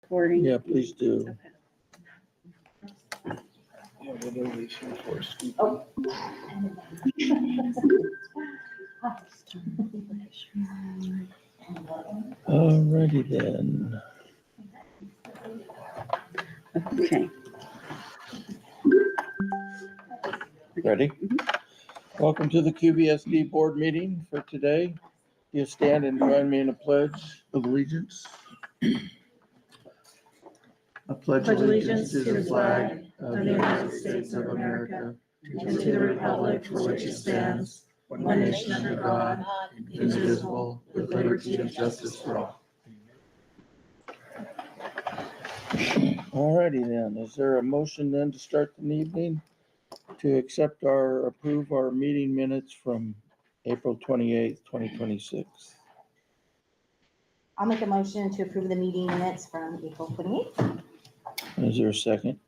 Recording. Yeah, please do. Okay. Yeah, whatever they shoot for. Oh. Alrighty then. Okay. Ready? Welcome to the QVSD board meeting for today. You stand and join me in a pledge of allegiance. I pledge allegiance to the flag of the United States of America and to the republic for which it stands, one nation under God, indivisible, with liberty and justice for all. Alrighty then, is there a motion then to start the evening to approve our meeting minutes from April 28th, 2026? I'll make a motion to approve the meeting minutes from April 28th. Is there a second?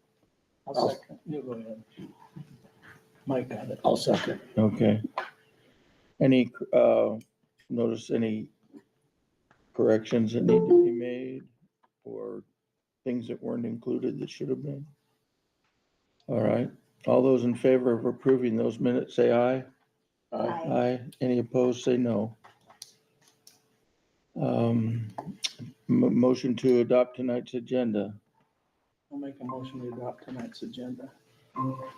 I'll second. You go ahead. Mike got it. I'll second. Okay. Any, notice any corrections that need to be made or things that weren't included that should have been? All right. All those in favor of approving those minutes, say aye. Aye. Aye. Any opposed, say no. Motion to adopt tonight's agenda. I'll make a motion to adopt tonight's agenda.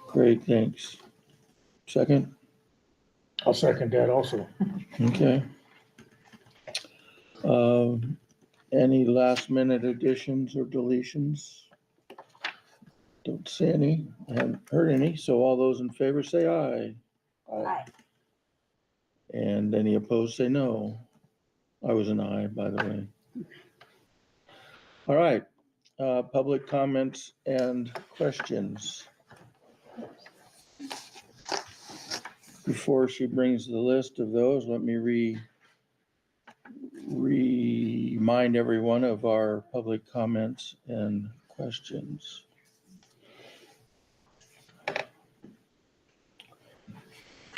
Great, thanks. Second? I'll second that also. Okay. Any last minute additions or deletions? Don't see any, haven't heard any, so all those in favor say aye. Aye. And any opposed say no. I was an aye, by the way. All right, public comments and questions. Before she brings the list of those, let me remind everyone of our public comments and questions.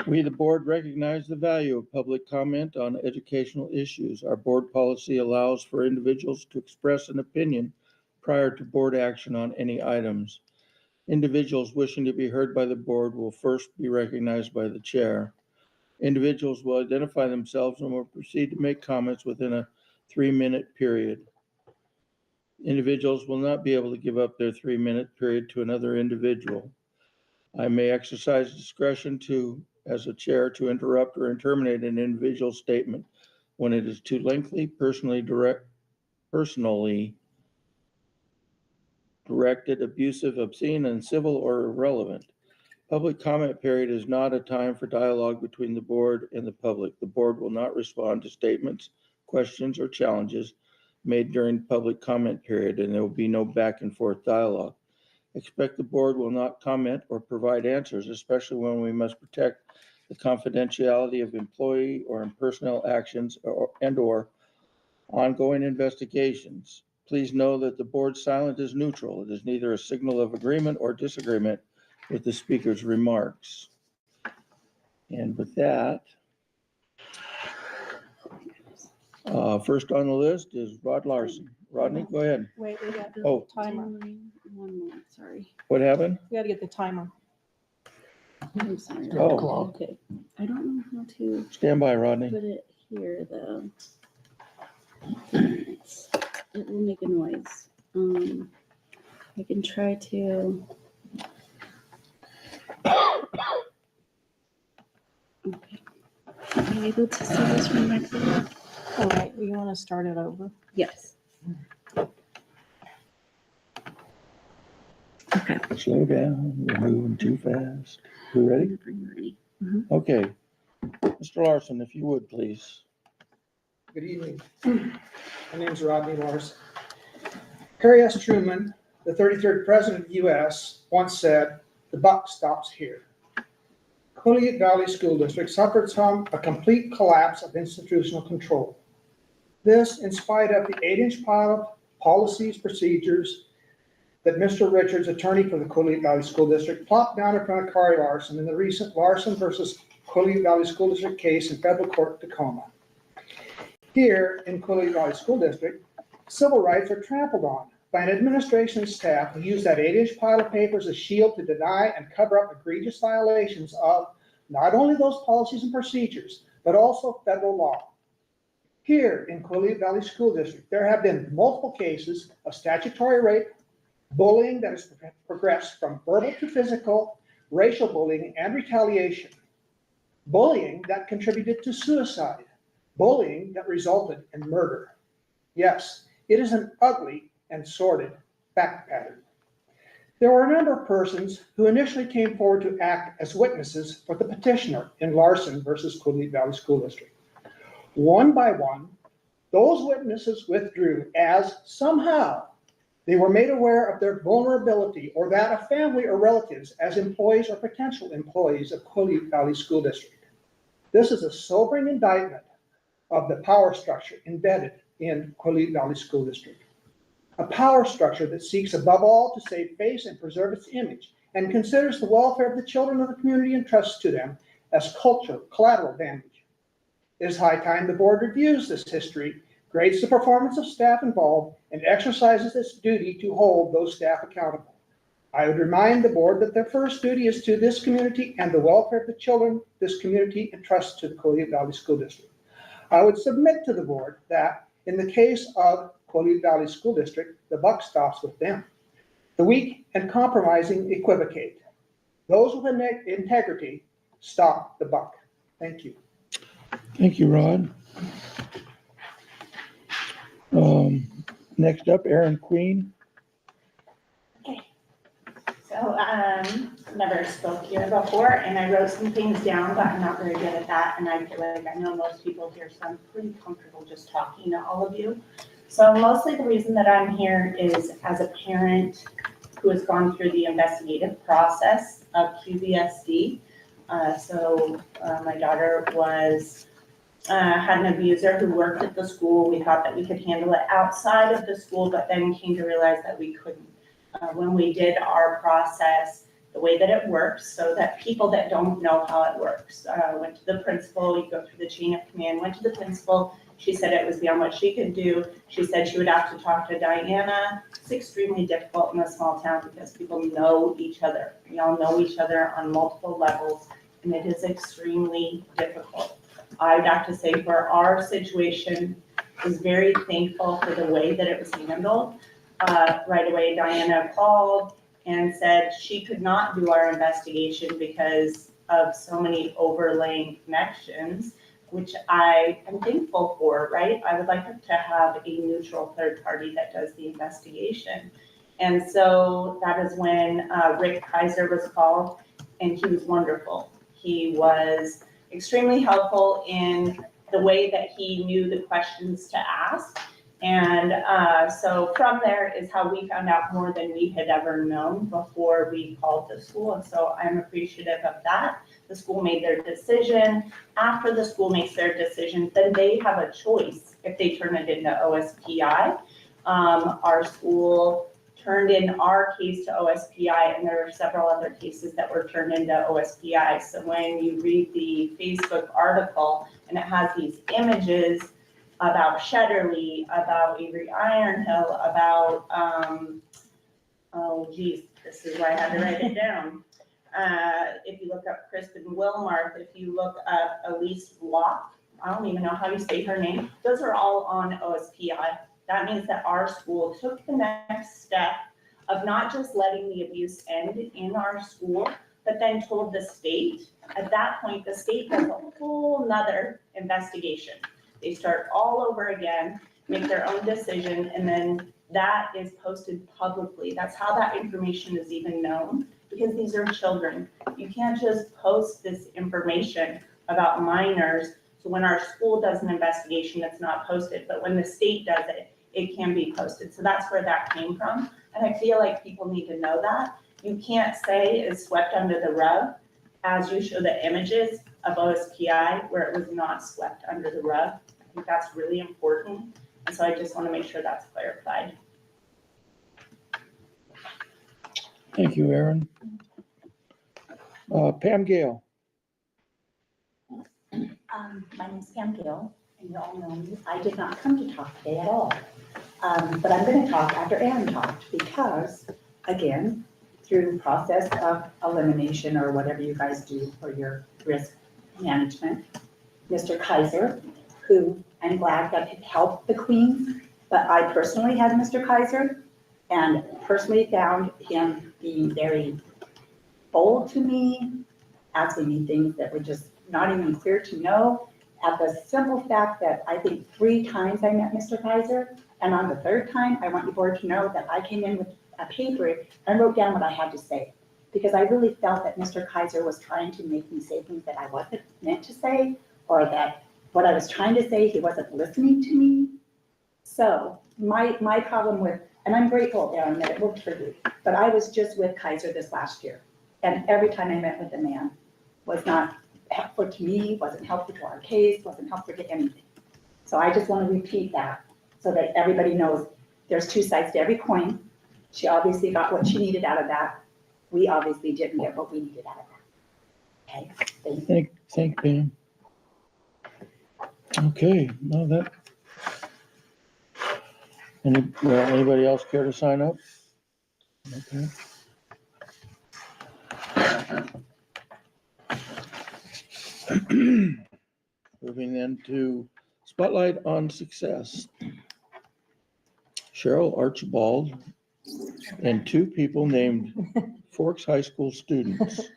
We, the board, recognize the value of public comment on educational issues. Our board policy allows for individuals to express an opinion prior to board action on any items. Individuals wishing to be heard by the board will first be recognized by the chair. Individuals will identify themselves and will proceed to make comments within a 3-minute period. Individuals will not be able to give up their 3-minute period to another individual. I may exercise discretion as a chair to interrupt or terminate an individual statement when it is too lengthy, personally directed, abusive, obscene, uncivil, or irrelevant. Public comment period is not a time for dialogue between the board and the public. The board will not respond to statements, questions, or challenges made during public comment period, and there will be no back and forth dialogue. Expect the board will not comment or provide answers, especially when we must protect the confidentiality of employee or personnel actions or ongoing investigations. Please know that the board's silence is neutral. It is neither a signal of agreement or disagreement with the speaker's remarks. And with that, first on the list is Rod Larson. Rodney, go ahead. Wait, we got the Oh. timer. One moment, sorry. What happened? We gotta get the timer. I'm sorry. Oh. Okay. I don't know how to Stand by, Rodney. put it here though. It will make a noise. I can try to. Okay. Are you able to see this from back there? All right, you wanna start it over? Yes. Okay. Slow down. We're moving too fast. You ready? Whenever you're ready. Okay. Mr. Larson, if you would, please. Good evening. My name is Rodney Larson. Harry S. Truman, the 33rd President of the U.S., once said, "The buck stops here." Quileute Valley School District suffered from a complete collapse of institutional control. This, in spite of the 8-inch pile of policies, procedures that Mr. Richards, attorney for the Quileute Valley School District, plopped down in front of Kari Larson in the recent Larson versus Quileute Valley School District case in federal court, Tacoma. Here in Quileute Valley School District, civil rights are trampled on by an administration and staff who used that 8-inch pile of paper as a shield to deny and cover up egregious violations of not only those policies and procedures, but also federal law. Here in Quileute Valley School District, there have been multiple cases of statutory rape, bullying that has progressed from verbal to physical, racial bullying and retaliation, bullying that contributed to suicide, bullying that resulted in murder. Yes, it is an ugly and sordid fact pattern. There were a number of persons who initially came forward to act as witnesses for the petitioner in Larson versus Quileute Valley School District. One by one, those witnesses withdrew as somehow they were made aware of their vulnerability or that of family or relatives as employees or potential employees of Quileute Valley School District. This is a sobering indictment of the power structure embedded in Quileute Valley School District. A power structure that seeks above all to save face and preserve its image and considers the welfare of the children of the community entrusts to them as collateral damage. It is high time the board reviews this history, grades the performance of staff involved, and exercises its duty to hold those staff accountable. I would remind the board that their first duty is to this community and the welfare of the children this community entrusts to the Quileute Valley School District. I would submit to the board that in the case of Quileute Valley School District, the buck stops with them. The weak and compromising equivocate. Those with integrity stop the buck. Thank you. Thank you, Rod. Next up, Aaron Queen. So, never spoke here before, and I wrote some things down, but I'm not very good at that, and I feel like I know most people here, so I'm pretty comfortable just talking to all of you. So mostly the reason that I'm here is as a parent who has gone through the investigative process of QVSD. My daughter had an abuser who worked at the school. We thought that we could handle it outside of the school, but then came to realize that we couldn't. When we did our process, the way that it works, so that people that don't know how it works, went to the principal, you go through the chain of command, went to the principal. She said it was beyond what she could do. She said she would have to talk to Diana. It's extremely difficult in a small town because people know each other. We all know each other on multiple levels, and it is extremely difficult. I would have to say for our situation, I was very thankful for the way that it was handled. Right away, Diana called and said she could not do our investigation because of so many overlaying connections, which I am thankful for, right? I would like to have a neutral third party that does the investigation. And so that is when Rick Kaiser was called, and he was wonderful. He was extremely helpful in the way that he knew the questions to ask. And so from there is how we found out more than we had ever known before we called the school. And so I'm appreciative of that. The school made their decision. After the school makes their decision, then they have a choice if they turn it into OSPI. Our school turned in our case to OSPI, and there are several other cases that were turned into OSPI. So when you read the Facebook article and it has these images about Shedderly, about Avery Ironhill, about, this is why I had to write it down. If you look up Kristen Wilmarth, if you look up Elise Block, I don't even know how you say her name, those are all on OSPI. That means that our school took the next step of not just letting the abuse end in our school, but then told the state. At that point, the state does a whole nother investigation. They start all over again, make their own decision, and then that is posted publicly. That's how that information is even known, because these are children. You can't just post this information about minors. So when our school does an investigation, it's not posted, but when the state does it, it can be posted. So that's where that came from. And I feel like people need to know that. You can't say it's swept under the rug as you show the images of OSPI where it was not swept under the rug. I think that's really important. And so I just want to make sure that's clarified. Thank you, Aaron. Pam Gale. My name's Pam Gill, and you all know me. I did not come to talk today at all. But I'm gonna talk after Ann talked, because, again, through process of elimination or whatever you guys do for your risk management, Mr. Kaiser, who I'm glad that it helped the Queens, but I personally had Mr. Kaiser and personally found him being very bold to me, asking me things that were just not even clear to know. At the simple fact that I think 3 times I met Mr. Kaiser, and on the 3rd time, I want the board to know that I came in with a paper and wrote down what I had to say. Because I really felt that Mr. Kaiser was trying to make me say things that I wasn't meant to say, or that what I was trying to say, he wasn't listening to me. So my problem with, and I'm grateful, Aaron, that it worked for you, but I was just with Kaiser this last year. And every time I met with the man was not helpful to me, wasn't helpful to our case, wasn't helpful to anything. So I just want to repeat that so that everybody knows there's 2 sides to every coin. She obviously got what she needed out of that. We obviously didn't get what we needed out of that. Okay, thank you. Thank Pam. Okay, no, that. Anybody else care to sign up? Okay. Moving then to Spotlight on Success. Cheryl Archibald and 2 people named Forks High School students.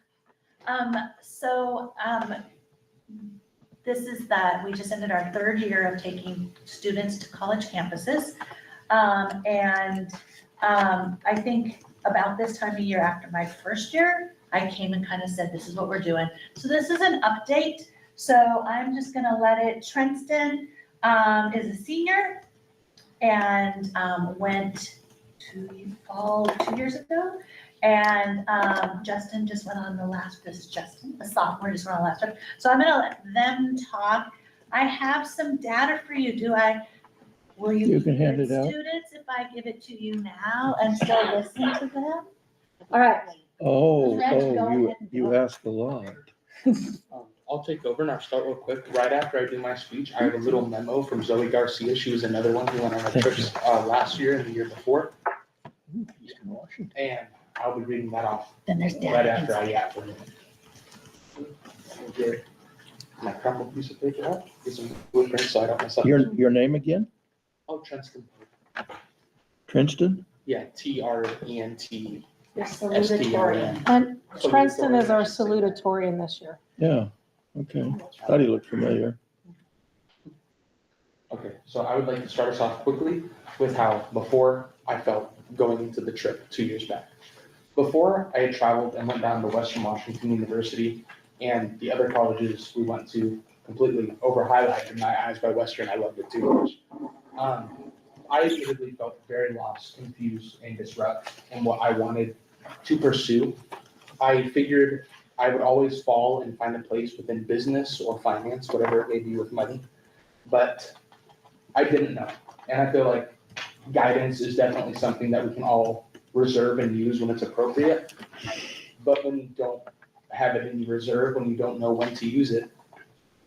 This is that we just ended our 3rd year of taking students to college campuses. I think about this time of year after my 1st year, I came and kind of said, this is what we're doing. So this is an update. So I'm just gonna let it, Trenston is a senior and went to fall 2 years ago. And Justin just went on this is Justin, a sophomore, just went on last time. So I'm gonna let them talk. I have some data for you. Will you can hand it out. students if I give it to you now and still listen to them? All right, You ask a lot. I'll take over and I'll start real quick. Right after I do my speech, I have a little memo from Zoe Garcia. She was another one who went on a trip last year and the year before. And I'll be reading that off Then there's data. right after I yap for a minute. Get my crumpled piece of paper out, get some blueprints so I don't mess up. Your name again? Oh, Trenston. Princeton? Yeah, TRENT. you're salutatorian. And Trenston is our salutatorian this year. Yeah, okay. Thought he looked familiar. Okay, so I would like to start us off quickly with how before I felt going into the trip 2 years back. Before I had traveled and went down to Western Washington University and the other colleges we went to completely over-highlighted in my eyes by Western. I loved it too much. I admittedly felt very lost, confused, and disrupted in what I wanted to pursue. I figured I would always fall and find a place within business or finance, whatever it may be with money, but I didn't know. And I feel like guidance is definitely something that we can all reserve and use when it's appropriate. But when you don't have it in reserve, when you don't know when to use it,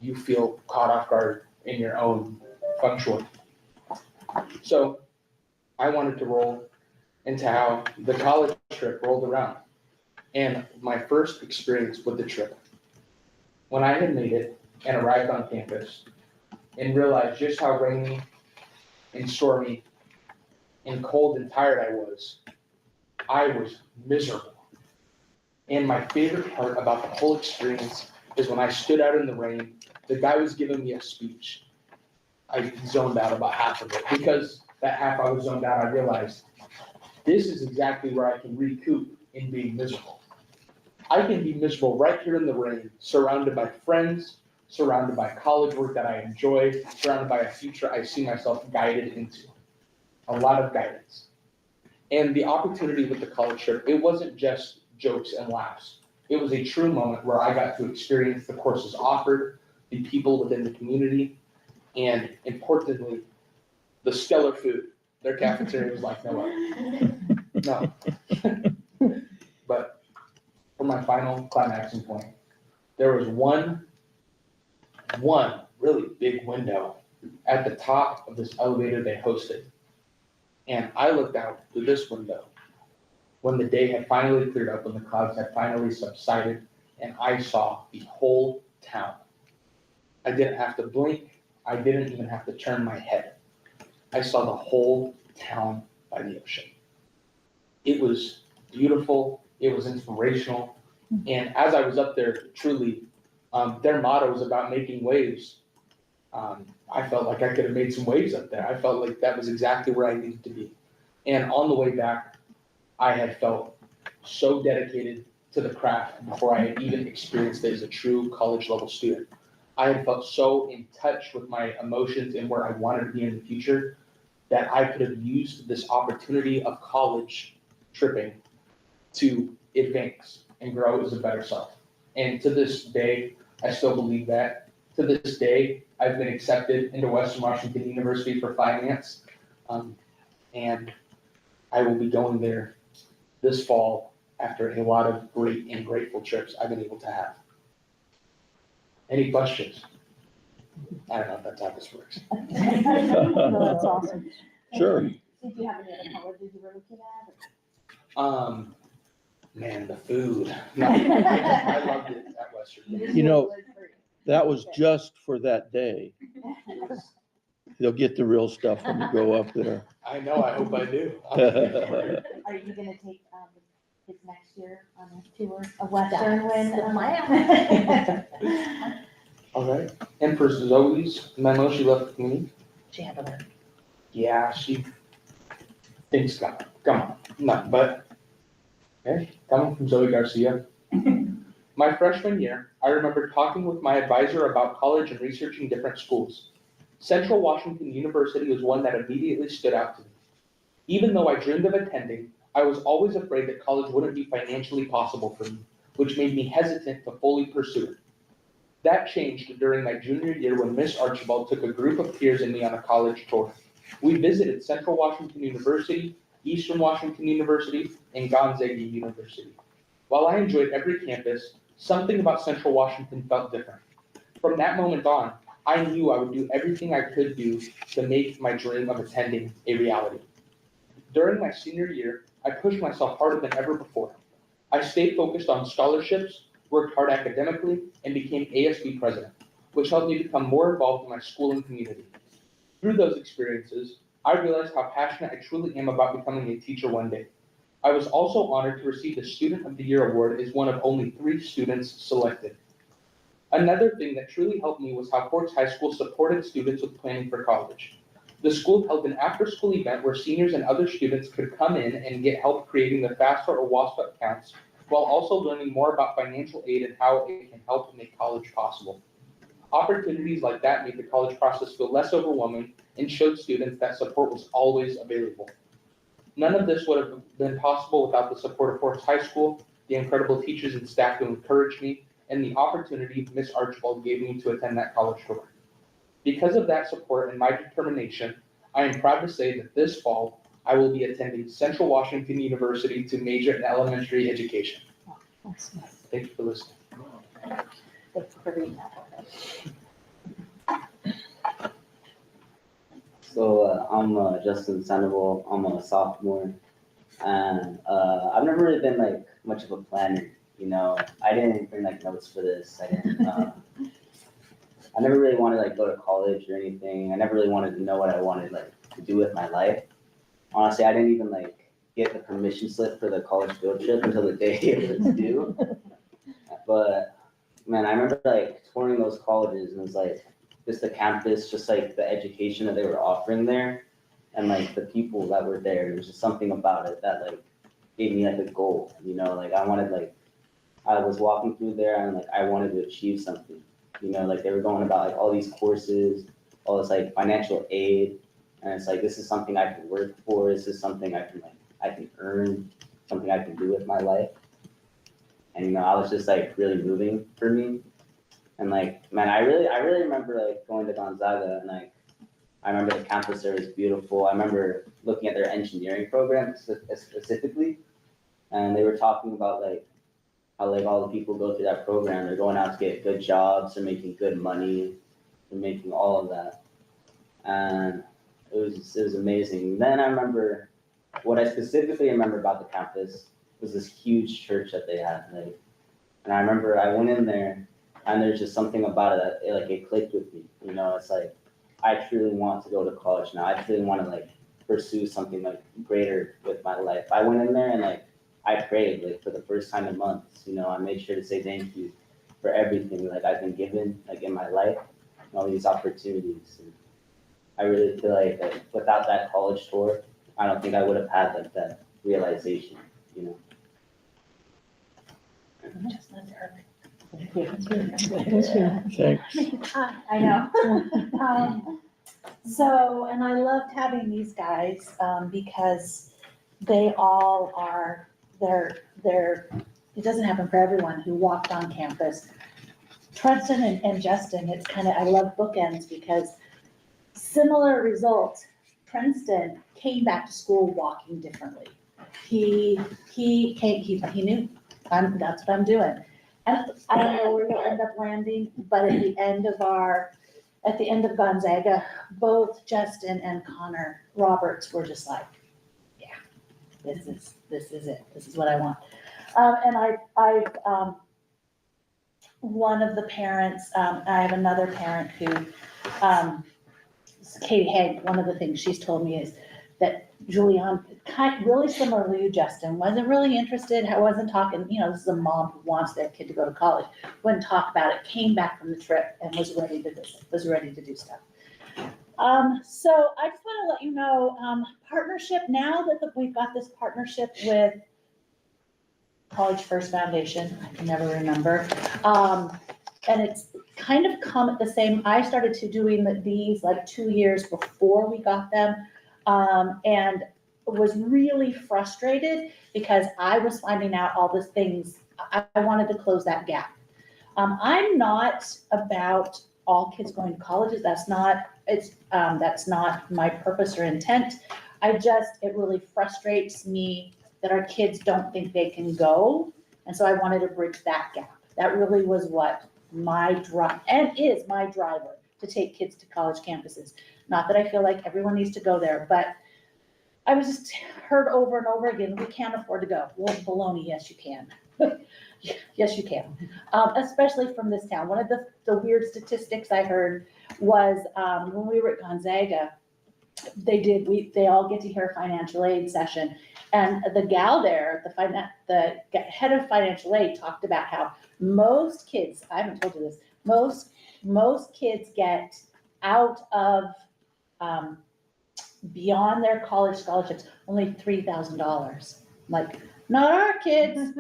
you feel caught off guard in your own feng shui. So I wanted to roll into how the college trip rolled around and my first experience with the trip. When I had made it and arrived on campus and realized just how rainy and stormy and cold and tired I was miserable. And my favorite part about the whole experience is when I stood out in the rain, the guy was giving me a speech. I zoned out about half of it because that half I was zoned out, I realized this is exactly where I can recoup in being miserable. I can be miserable right here in the rain, surrounded by friends, surrounded by college work that I enjoy, surrounded by a future I see myself guided into. A lot of guidance. And the opportunity with the college trip, it wasn't just jokes and laughs. It was a true moment where I got to experience the courses offered, the people within the community, and importantly, the stellar food. Their cafeteria was like no other. No. But for my final climaxing point, there was one really big window at the top of this elevator they hosted. And I looked out through this window when the day had finally cleared up, when the clouds had finally subsided, and I saw the whole town. I didn't have to blink. I didn't even have to turn my head. I saw the whole town by the ocean. It was beautiful. It was inspirational. And as I was up there, truly, their motto was about making waves. I felt like I could have made some waves up there. I felt like that was exactly where I needed to be. And on the way back, I had felt so dedicated to the craft before I had even experienced it as a true college level student. I had felt so in touch with my emotions and where I wanted to be in the future that I could have used this opportunity of college tripping to advance and grow as a better self. And to this day, I still believe that. To this day, I've been accepted into Western Washington University for finance. And I will be going there this fall after a lot of great and grateful trips I've been able to have. Any questions? I don't know if that's how this works. No, that's awesome. Sure. Did you have any other colleges you were looking at? Man, the food. No, I loved it at Western. You know, that was just for that day. They'll get the real stuff when you go up there. I know, I hope I do. Are you gonna take kids next year on a tour of Western when? That's the plan. All right. And for Zoe's memo, she left with me. She had to learn. Yeah, she thinks, come on, no, but, okay, coming from Zoe Garcia. My freshman year, I remember talking with my advisor about college and researching different schools. Central Washington University was one that immediately stood out to me. Even though I dreamed of attending, I was always afraid that college wouldn't be financially possible for me, which made me hesitant to fully pursue it. That changed during my junior year when Miss Archibald took a group of peers and me on a college tour. We visited Central Washington University, Eastern Washington University, and Gonzaga University. While I enjoyed every campus, something about Central Washington felt different. From that moment on, I knew I would do everything I could do to make my dream of attending a reality. During my senior year, I pushed myself harder than ever before. I stayed focused on scholarships, worked hard academically, and became ASB president, which helped me become more involved in my school and community. Through those experiences, I realized how passionate I truly am about becoming a teacher one day. I was also honored to receive the Student of the Year award as one of only 3 students selected. Another thing that truly helped me was how Forks High School supported students with planning for college. The school held an after-school event where seniors and other students could come in and get help creating the FAFSA or WASFA accounts, while also learning more about financial aid and how it can help make college possible. Opportunities like that made the college process feel less overwhelming and showed students that support was always available. None of this would have been possible without the support of Forks High School, the incredible teachers and staff who encouraged me, and the opportunity Miss Archibald gave me to attend that college tour. Because of that support and my determination, I am proud to say that this fall, I will be attending Central Washington University to major in elementary education. Awesome. Thank you for listening. Thanks for reading that. So I'm Justin Sandoval. I'm a sophomore, and I've never really been like much of a planner. You know, I didn't bring like notes for this. I didn't. I never really wanted to like go to college or anything. I never really wanted to know what I wanted like to do with my life. Honestly, I didn't even like get the permission slip for the college field trip until the day it was due. But man, I remember like touring those colleges and it was like just the campus, just like the education that they were offering there, and like the people that were there. There was just something about it that like gave me like a goal. You know, like I wanted like I was walking through there and like I wanted to achieve something. You know, like they were going about like all these courses, all this like financial aid, and it's like this is something I can work for. This is something I can earn, something I can do with my life. And you know, I was just like really moving for me. And like, man, I really remember like going to Gonzaga and like I remember the campus there was beautiful. I remember looking at their engineering program specifically, and they were talking about like how like all the people go through that program, they're going out to get good jobs, they're making good money, they're making all of that. And It was amazing. Then I remember, what I specifically remember about the campus was this huge church that they had, like, and I remember I went in there and there's just something about it that it clicked with me, you know, it's like, I truly want to go to college now. I truly want to like pursue something like greater with my life. I went in there and like, I prayed like for the first time in months, you know, I made sure to say thank you for everything like I've been given like in my life, and all these opportunities. And I really feel like without that college tour, I don't think I would have had like that realization, you know. Just let her. Thanks. I know. So, and I loved having these guys, because they all are, it doesn't happen for everyone who walked on campus. Tristan and Justin, it's kind of, I love bookends because similar results. Princeton came back to school walking differently. He knew, that's what I'm doing. And I don't know where he'll end up landing, but at the end of Gonzaga, both Justin and Connor Roberts were just like, yeah, this is it. This is what I want. And I one of the parents, I have another parent who, Katie Haig, one of the things she's told me is that Julianne, really similar to you, Justin, wasn't really interested, wasn't talking, you know, this is a mom who wants their kid to go to college, wouldn't talk about it, came back from the trip and was ready to visit, was ready to do stuff. So I just want to let you know, partnership, now that we've got this partnership with College First Foundation, I can never remember, and it's kind of come at the same, I started to doing these like 2 years before we got them, and was really frustrated because I was finding out all these things. I wanted to close that gap. I'm not about all kids going to colleges. That's not my purpose or intent. It really frustrates me that our kids don't think they can go. And so I wanted to bridge that gap. That really was what my drive, and is my driver, to take kids to college campuses. Not that I feel like everyone needs to go there, but I was just heard over and over again, we can't afford to go. Well, baloney, yes, you can. Yes, you can, especially from this town. One of the weird statistics I heard was when we were at Gonzaga, they all get to hear a financial aid session. And the gal there, the head of financial aid, talked about how most kids, I haven't told you this, most kids get out of, beyond their college scholarships, only $3,000. Like, not our kids.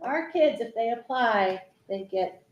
Our kids, if they apply, they get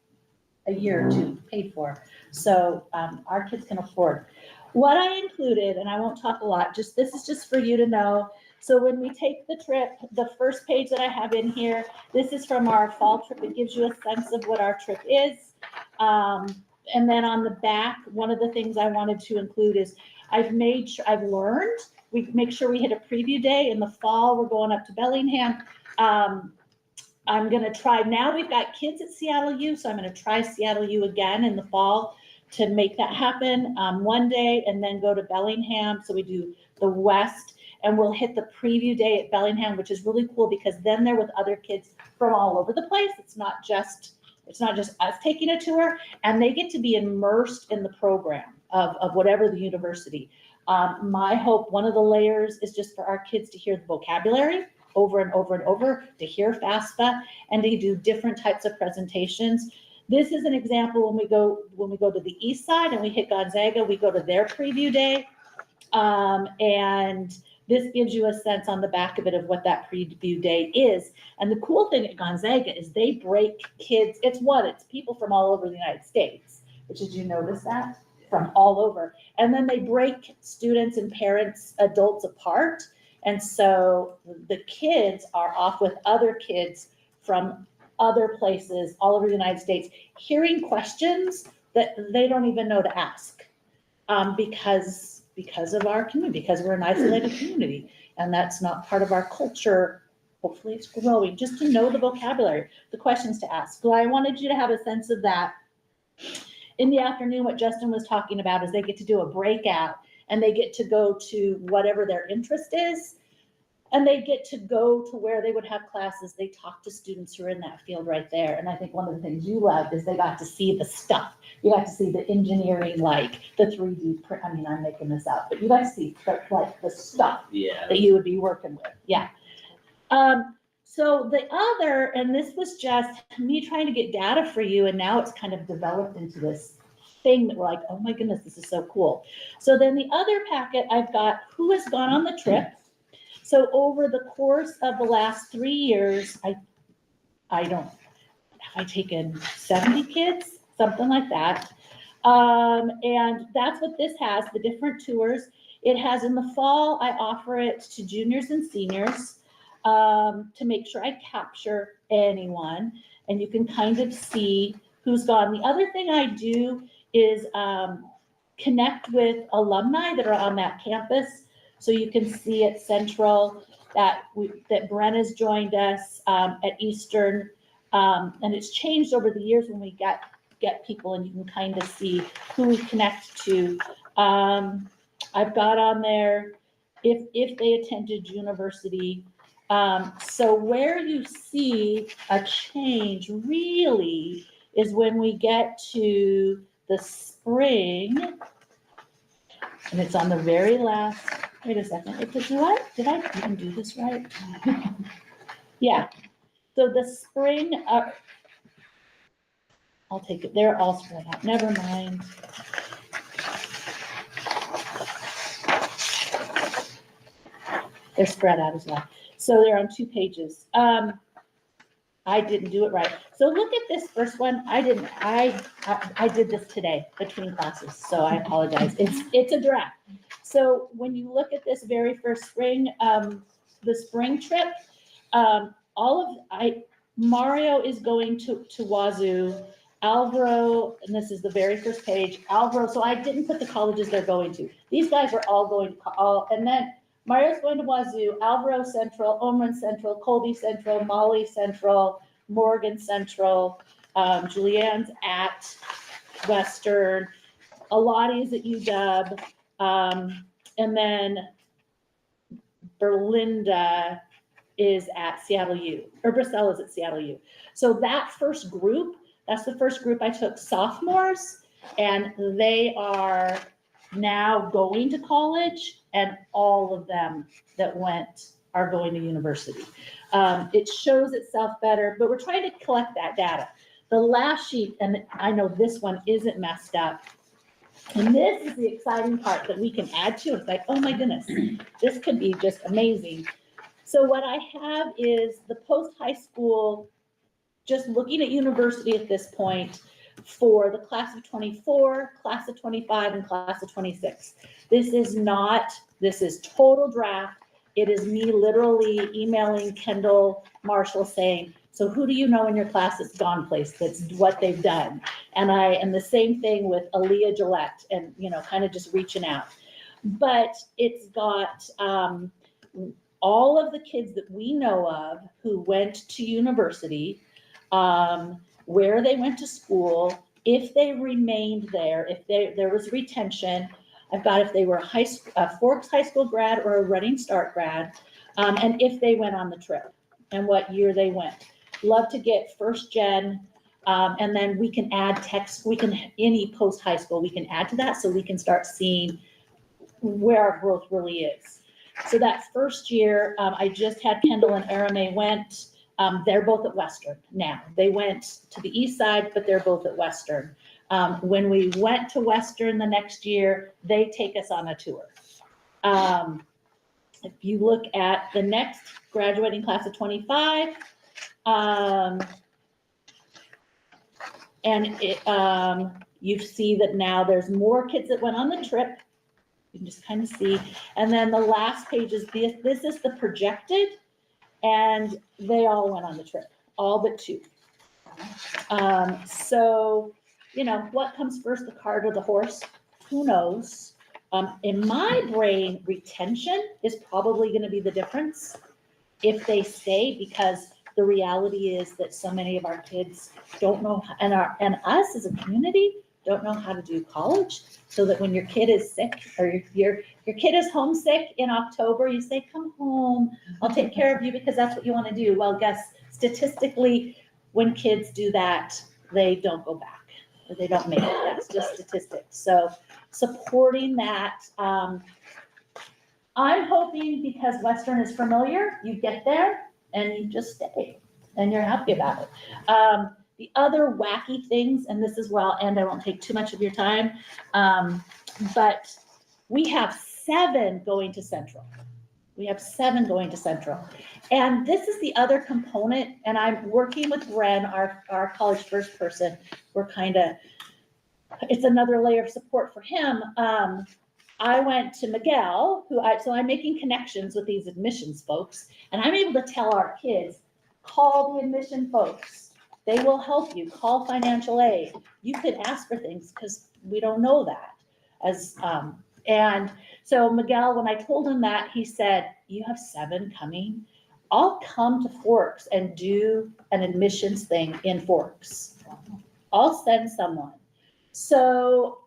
a year or two paid for. So our kids can afford. What I included, and I won't talk a lot, this is just for you to know. So when we take the trip, the first page that I have in here, this is from our fall trip. It gives you a sense of what our trip is. And then on the back, one of the things I wanted to include is I've learned, we make sure we hit a preview day. In the fall, we're going up to Bellingham. I'm gonna try, now we've got kids at Seattle U, so I'm gonna try Seattle U again in the fall to make that happen one day, and then go to Bellingham. So we do the West, and we'll hit the preview day at Bellingham, which is really cool because then they're with other kids from all over the place. It's not just us taking a tour, and they get to be immersed in the program of whatever the university. My hope, one of the layers is just for our kids to hear the vocabulary over and over and over, to hear FAFSA, and to do different types of presentations. This is an example when we go to the east side and we hit Gonzaga, we go to their preview day. And this gives you a sense on the back of it of what that preview day is. And the cool thing at Gonzaga is they break kids, it's people from all over the United States, which is, you notice that? From all over. And then they break students and parents, adults apart. And so the kids are off with other kids from other places all over the United States, hearing questions that they don't even know to ask, because of our community, because we're an isolated community, and that's not part of our culture. Hopefully it's growing, just to know the vocabulary, the questions to ask. So I wanted you to have a sense of that. In the afternoon, what Justin was talking about is they get to do a breakout, and they get to go to whatever their interest is. And they get to go to where they would have classes. They talk to students who are in that field right there. And I think one of the things you loved is they got to see the stuff. You got to see the engineering, like the 3D print. I mean, I'm making this up, but you got to see like the stuff Yeah. that you would be working with. Yeah. So the other, and this was just me trying to get data for you, and now it's kind of developed into this thing that we're like, oh my goodness, this is so cool. So then the other packet, I've got who has gone on the trip. So over the course of the last 3 years, have I taken 70 kids, something like that. And that's what this has, the different tours. It has in the fall, I offer it to juniors and seniors to make sure I capture anyone, and you can kind of see who's gone. The other thing I do is connect with alumni that are on that campus. So you can see at Central that Brenna's joined us at Eastern, and it's changed over the years when we get people, and you can kind of see who we connect to. I've got on there if they attended university. So where you see a change really is when we get to the spring, and it's on the very last. Wait a second. Did I even do this right? Yeah. So the spring, I'll take it. They're all spread out. Never mind. They're spread out as well. So they're on 2 pages. I didn't do it right. So look at this first one. I did this today between classes, so I apologize. It's a draft. So when you look at this very first spring, the spring trip, Mario is going to Wazoo, Alvaro, and this is the very first page, Alvaro, so I didn't put the colleges they're going to. These guys are all going to, and then Mario's going to Wazoo, Alvaro Central, Oman Central, Colby Central, Molly Central, Morgan Central, Julianne's at Western, Aladi's at UW, and then Berlinda is at Seattle U, or Bristol is at Seattle U. So that first group, that's the first group I took, sophomores, and they are now going to college, and all of them that went are going to university. It shows itself better, but we're trying to collect that data. The last sheet, and I know this one isn't messed up, and this is the exciting part that we can add to. It's like, oh my goodness, this could be just amazing. So what I have is the post-high school, just looking at university at this point, for the class of 24, class of 25, and class of 26. This is total draft. It is me literally emailing Kendall Marshall saying, so who do you know in your class that's gone place? That's what they've done. And the same thing with Aaliyah Gillette, and, kind of just reaching out. But it's got all of the kids that we know of who went to university, where they went to school, if they remained there, if there was retention. I've got if they were a Forks High School grad or a Running Start grad, and if they went on the trip and what year they went. Love to get first gen, and then we can add text. Any post high school, we can add to that so we can start seeing where our growth really is. So that first year, I just had Kendall and Arame went. They're both at Western now. They went to the east side, but they're both at Western. When we went to Western the next year, they take us on a tour. If you look at the next graduating class of 25, you see that now there's more kids that went on the trip. You can just kind of see. And then the last page is this is the projected, and they all went on the trip, all but 2. So, what comes first, the cart or the horse? Who knows? In my brain, retention is probably going to be the difference if they stay, because the reality is that so many of our kids don't know, and us as a community, don't know how to do college, so that when your kid is sick or your kid is homesick in October, you say, come home, I'll take care of you because that's what you want to do. Well, guess statistically, when kids do that, they don't go back or they don't make it. That's just statistics. So supporting that, I'm hoping because Western is familiar, you get there and you just stay and you're happy about it. The other wacky things, and this is where I'll end, I won't take too much of your time, but we have 7 going to Central. We have 7 going to Central. And this is the other component, and I'm working with Bren, our College First person. We're it's another layer of support for him. I went to Miguel, so I'm making connections with these admissions folks, and I'm able to tell our kids, call the admission folks. They will help you. Call financial aid. You could ask for things because we don't know that. And so Miguel, when I told him that, he said, you have 7 coming. I'll come to Forks and do an admissions thing in Forks. I'll send someone. So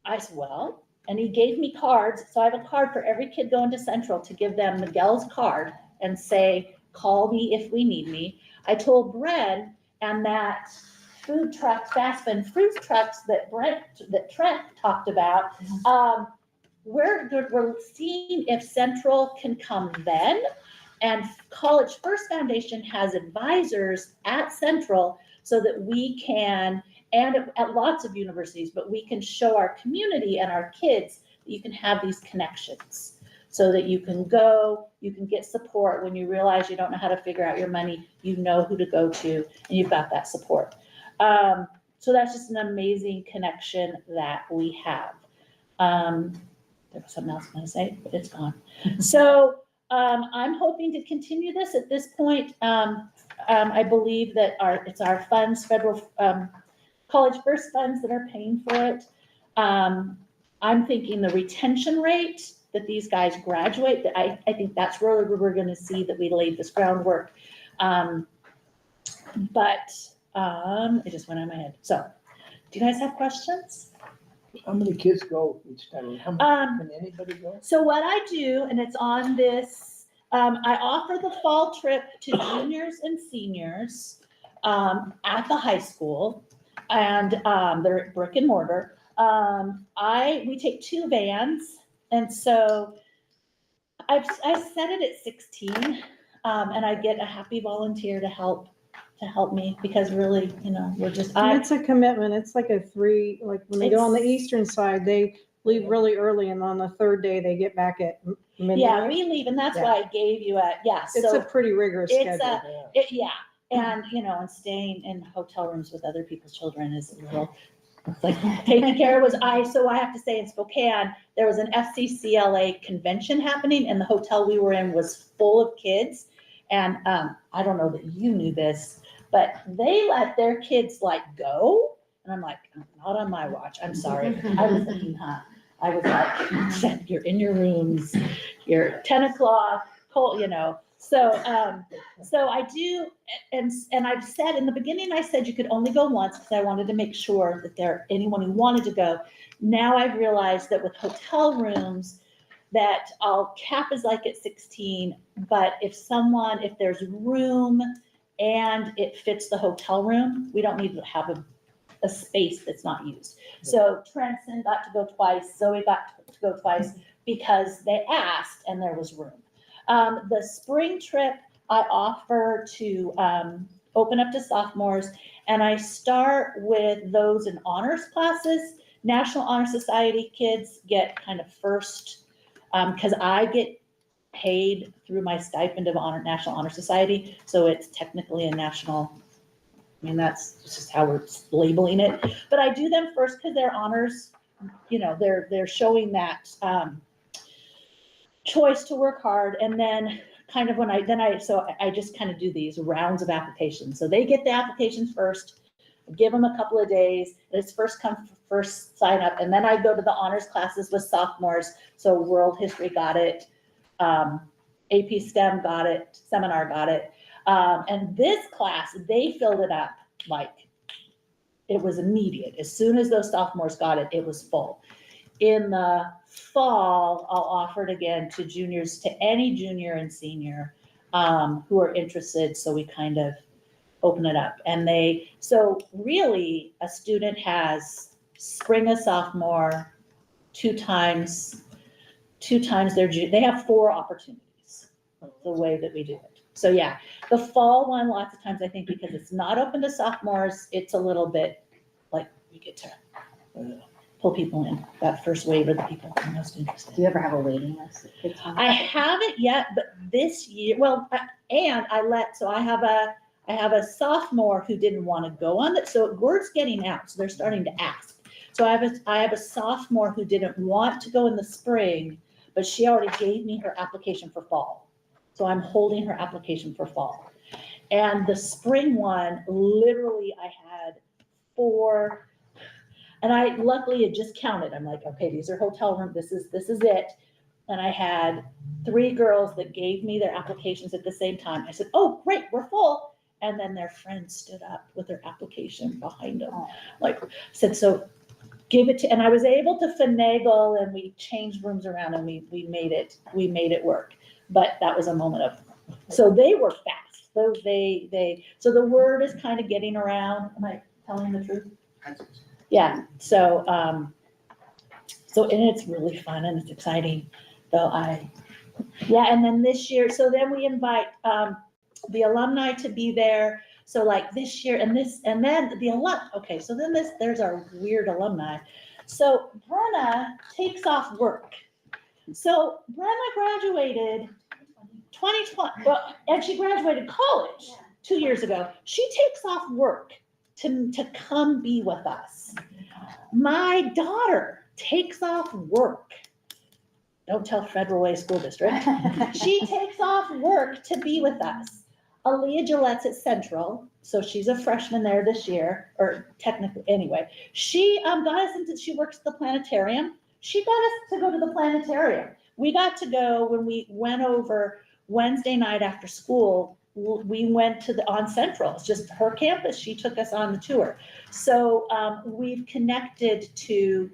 I said, well, and he gave me cards. So I have a card for every kid going to Central to give them Miguel's card and say, call me if we need me. I told Bren and that food trucks, fast food trucks that Trent talked about, we're seeing if Central can come then. And College First Foundation has advisors at Central so that we can, and at lots of universities, but we can show our community and our kids that you can have these connections so that you can go, you can get support when you realize you don't know how to figure out your money, you know who to go to, and you've got that support. So that's just an amazing connection that we have. There was something else I was going to say, but it's gone. So I'm hoping to continue this at this point. I believe that it's our funds, federal College First funds that are paying for it. I'm thinking the retention rate that these guys graduate, that I think that's really where we're going to see that we laid this groundwork. It just went out of my head. So do you guys have questions? How many kids go each time? How many, can anybody go? So what I do, and it's on this, I offer the fall trip to juniors and seniors at the high school, and they're brick and mortar. We take 2 vans, and so I set it at 16, and I get a happy volunteer to help me, because really, we're just. It's a commitment. It's like like when they go on the eastern side, they leave really early, and on the 3rd day they get back at midnight. Yeah, we leave, and that's why I gave you It's a pretty rigorous schedule. And and staying in hotel rooms with other people's children is a little, like taking care of so I have to say in Spokane, there was an FCCLA convention happening, and the hotel we were in was full of kids. And I don't know that you knew this, but they let their kids go. And I'm like, not on my watch. I'm sorry. I was thinking, I was like, you're in your rooms, you're 10 o'clock, cold, So I do, and I've said in the beginning, I said you could only go once because I wanted to make sure that anyone who wanted to go. Now I've realized that with hotel rooms, that I'll cap is like at 16, but if there's room and it fits the hotel room, we don't need to have a space that's not used. So Trenton got to go twice, Zoe got to go twice because they asked and there was room. The spring trip I offer to open up to sophomores, and I start with those in honors classes. National Honor Society kids get kind of first, because I get paid through my stipend of National Honor Society, so it's technically a national. That's just how we're labeling it. But I do them first because they're honors. They're showing that choice to work hard, and then kind of I just kind of do these rounds of applications. So they get the applications first, give them a couple of days. It's first come, first sign up, and then I go to the honors classes with sophomores. So world history got it, AP STEM got it, seminar got it, and this class they filled it up like it was immediate. As soon as those sophomores got it, it was full. In the fall, I'll offer it again to juniors, to any junior and senior who are interested. So we kind of open it up. And so really a student has spring as sophomore, two times they have 4 opportunities, the way that we do it. So yeah, the fall one, lots of times I think because it's not open to sophomores, it's a little bit like we get to pull people in, that first wave of the people who are most interested. Do you ever have a waiting list? I haven't yet, but this year, I have a sophomore who didn't want to go on it. So word's getting out. So they're starting to ask. So I have a sophomore who didn't want to go in the spring, but she already gave me her application for fall. So I'm holding her application for fall. And the spring one, literally I had 4, and I luckily had just counted. I'm like, okay, these are hotel room. This is it. And I had 3 girls that gave me their applications at the same time. I said, oh, great, we're full. And then their friend stood up with their application behind them. Like, said, so give it to, and I was able to finagle and we changed rooms around and we made it work. But that was a moment of, so they were fast. So so the word is kind of getting around. Am I telling the truth? Yeah. So, and it's really fun and it's exciting. And then this year, so then we invite the alumni to be there. So like this year and then the okay, so then there's our weird alumni. So Brenna takes off work. So Brenna graduated 2020, and she graduated college 2 years ago. She takes off work to come be with us. My daughter takes off work. Don't tell Federal Way School District. She takes off work to be with us. Aaliyah Gillette's at Central, so she's a freshman there this year, or technically, anyway. She got us into, she works at the planetarium. She got us to go to the planetarium. We got to go when we went over Wednesday night after school. We went to on Central. It's just her campus. She took us on the tour. So we've connected to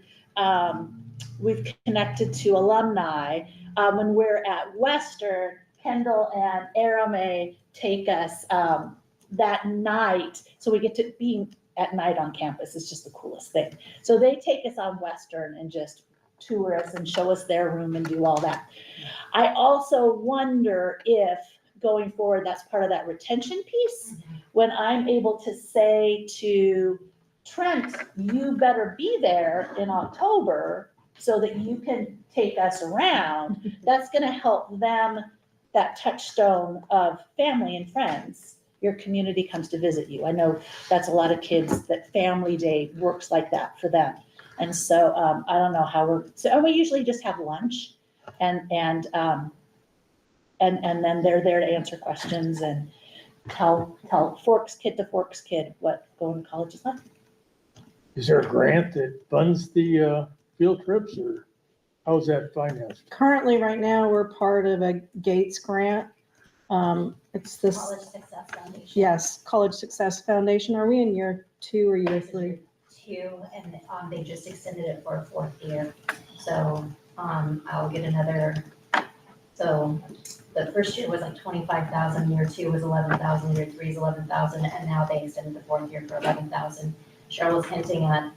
alumni. When we're at Western, Kendall and Arame take us that night. So we get to be at night on campus. It's just the coolest thing. So they take us on Western and just tour us and show us their room and do all that. I also wonder if going forward, that's part of that retention piece. When I'm able to say to Trent, you better be there in October so that you can take us around, that's going to help them, that touchstone of family and friends. Your community comes to visit you. I know that's a lot of kids that family day works like that for them. And so I don't know how we usually just have lunch and then they're there to answer questions and tell Forks kid to Forks kid what going to college is like. Is there a grant that funds the field trips, or how's that financed? Currently, right now, we're part of a Gates grant. It's this. College Success Foundation. Yes, College Success Foundation. Are we in year 2 or year 3? 2, and they just extended it for a 4th year. So I'll get another. So the first year was like 25,000. Year 2 was 11,000. Year 3 is 11,000, and now they extended the 4th year for 11,000. Cheryl was hinting at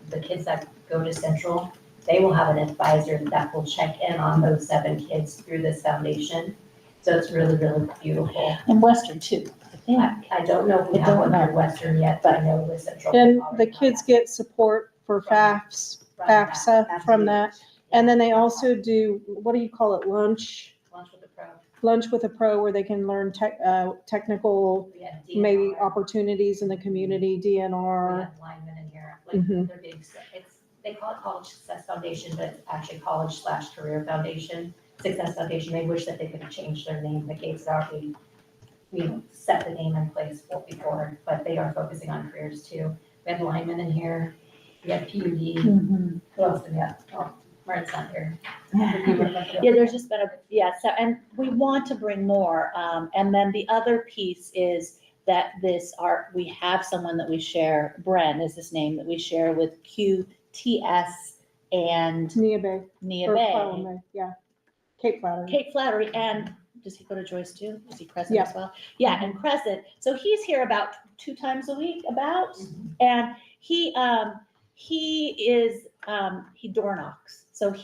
the kids that go to Central. They will have an advisor that will check in on those 7 kids through this foundation. So it's really, really beautiful. And Western too. I don't know if we have one for Western yet, but I know with Central. And the kids get support for FAFSA from that. And then they also do, what do you call it, lunch? Lunch with a Pro. Lunch with a Pro, where they can learn technical, maybe opportunities in the community, We DNR. have linemen in here, like they're big, they call it College Success Foundation, but it's actually College/Career Foundation, Success Foundation. They wish that they could have changed their name. The Gates already, we set the name in place before, but they are focusing on careers too. We have linemen in here. We have PUD. Who else do we have? Oh, Martin's not here. Yeah, there's just been so, and we want to bring more. And then the other piece is that we have someone that we share, Bren is his name, that we share with QTS and Nia Bay, Nia or Bay. Clallam Bay, yeah. Cape Flattery. Cape Flattery, and does he go to Joyce too? Is he Crescent Yeah. as well? Yeah, and Crescent. So he's here about 2 times a week, and he door knocks. So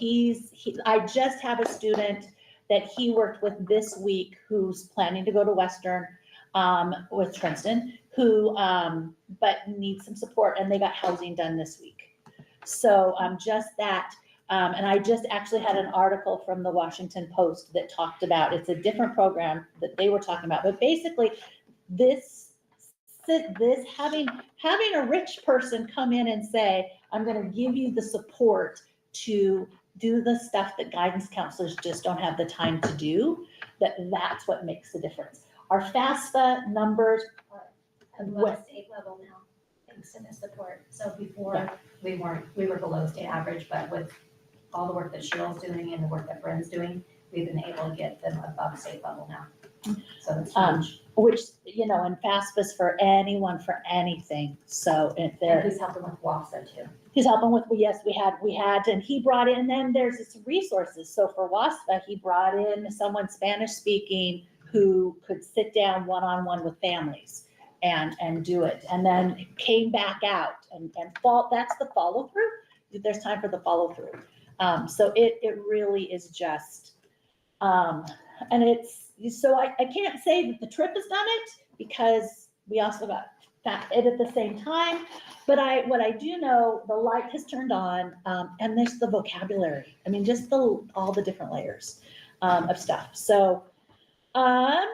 I just have a student that he worked with this week who's planning to go to Western with Princeton, who but needs some support, and they got housing done this week. So just that. And I just actually had an article from the Washington Post that talked about, it's a different program that they were talking about, but basically this having a rich person come in and say, I'm going to give you the support to do the stuff that guidance counselors just don't have the time to do, that's what makes the difference. Our FAFSA numbers Above state level now, thanks to the support. So before, we were below state average, but with all the work that Cheryl's doing and the work that Bren's doing, we've been able to get them above state level now. So it's huge. Which, and FAFSA's for anyone, for anything. So if And they're, he's helping with WAFSA too. he's helping with, yes, we had, and he brought in, and then there's this resources. So for WASPA, he brought in someone Spanish speaking who could sit down one-on-one with families and do it. And then came back out and that's the follow through. There's time for the follow through. So it really is just, and so I can't say that the trip has done it because we also got it at the same time. But what I do know, the light has turned on, and there's the vocabulary. I mean, just all the different layers of stuff. So there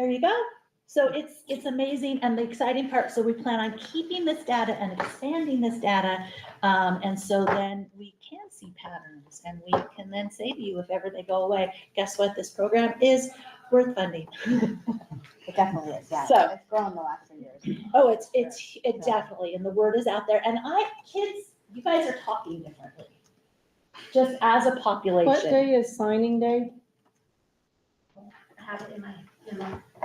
you go. So it's amazing, and the exciting part, so we plan on keeping this data and expanding this data, and so then we can see patterns, and we can then say to you, if ever they go away, guess what, this program is worth funding. It definitely is, yeah. So- It's grown the last 3 years. Oh, it definitely, and the word is out there, and kids, you guys are talking differently, just as a population. What day is signing day? I have it in my.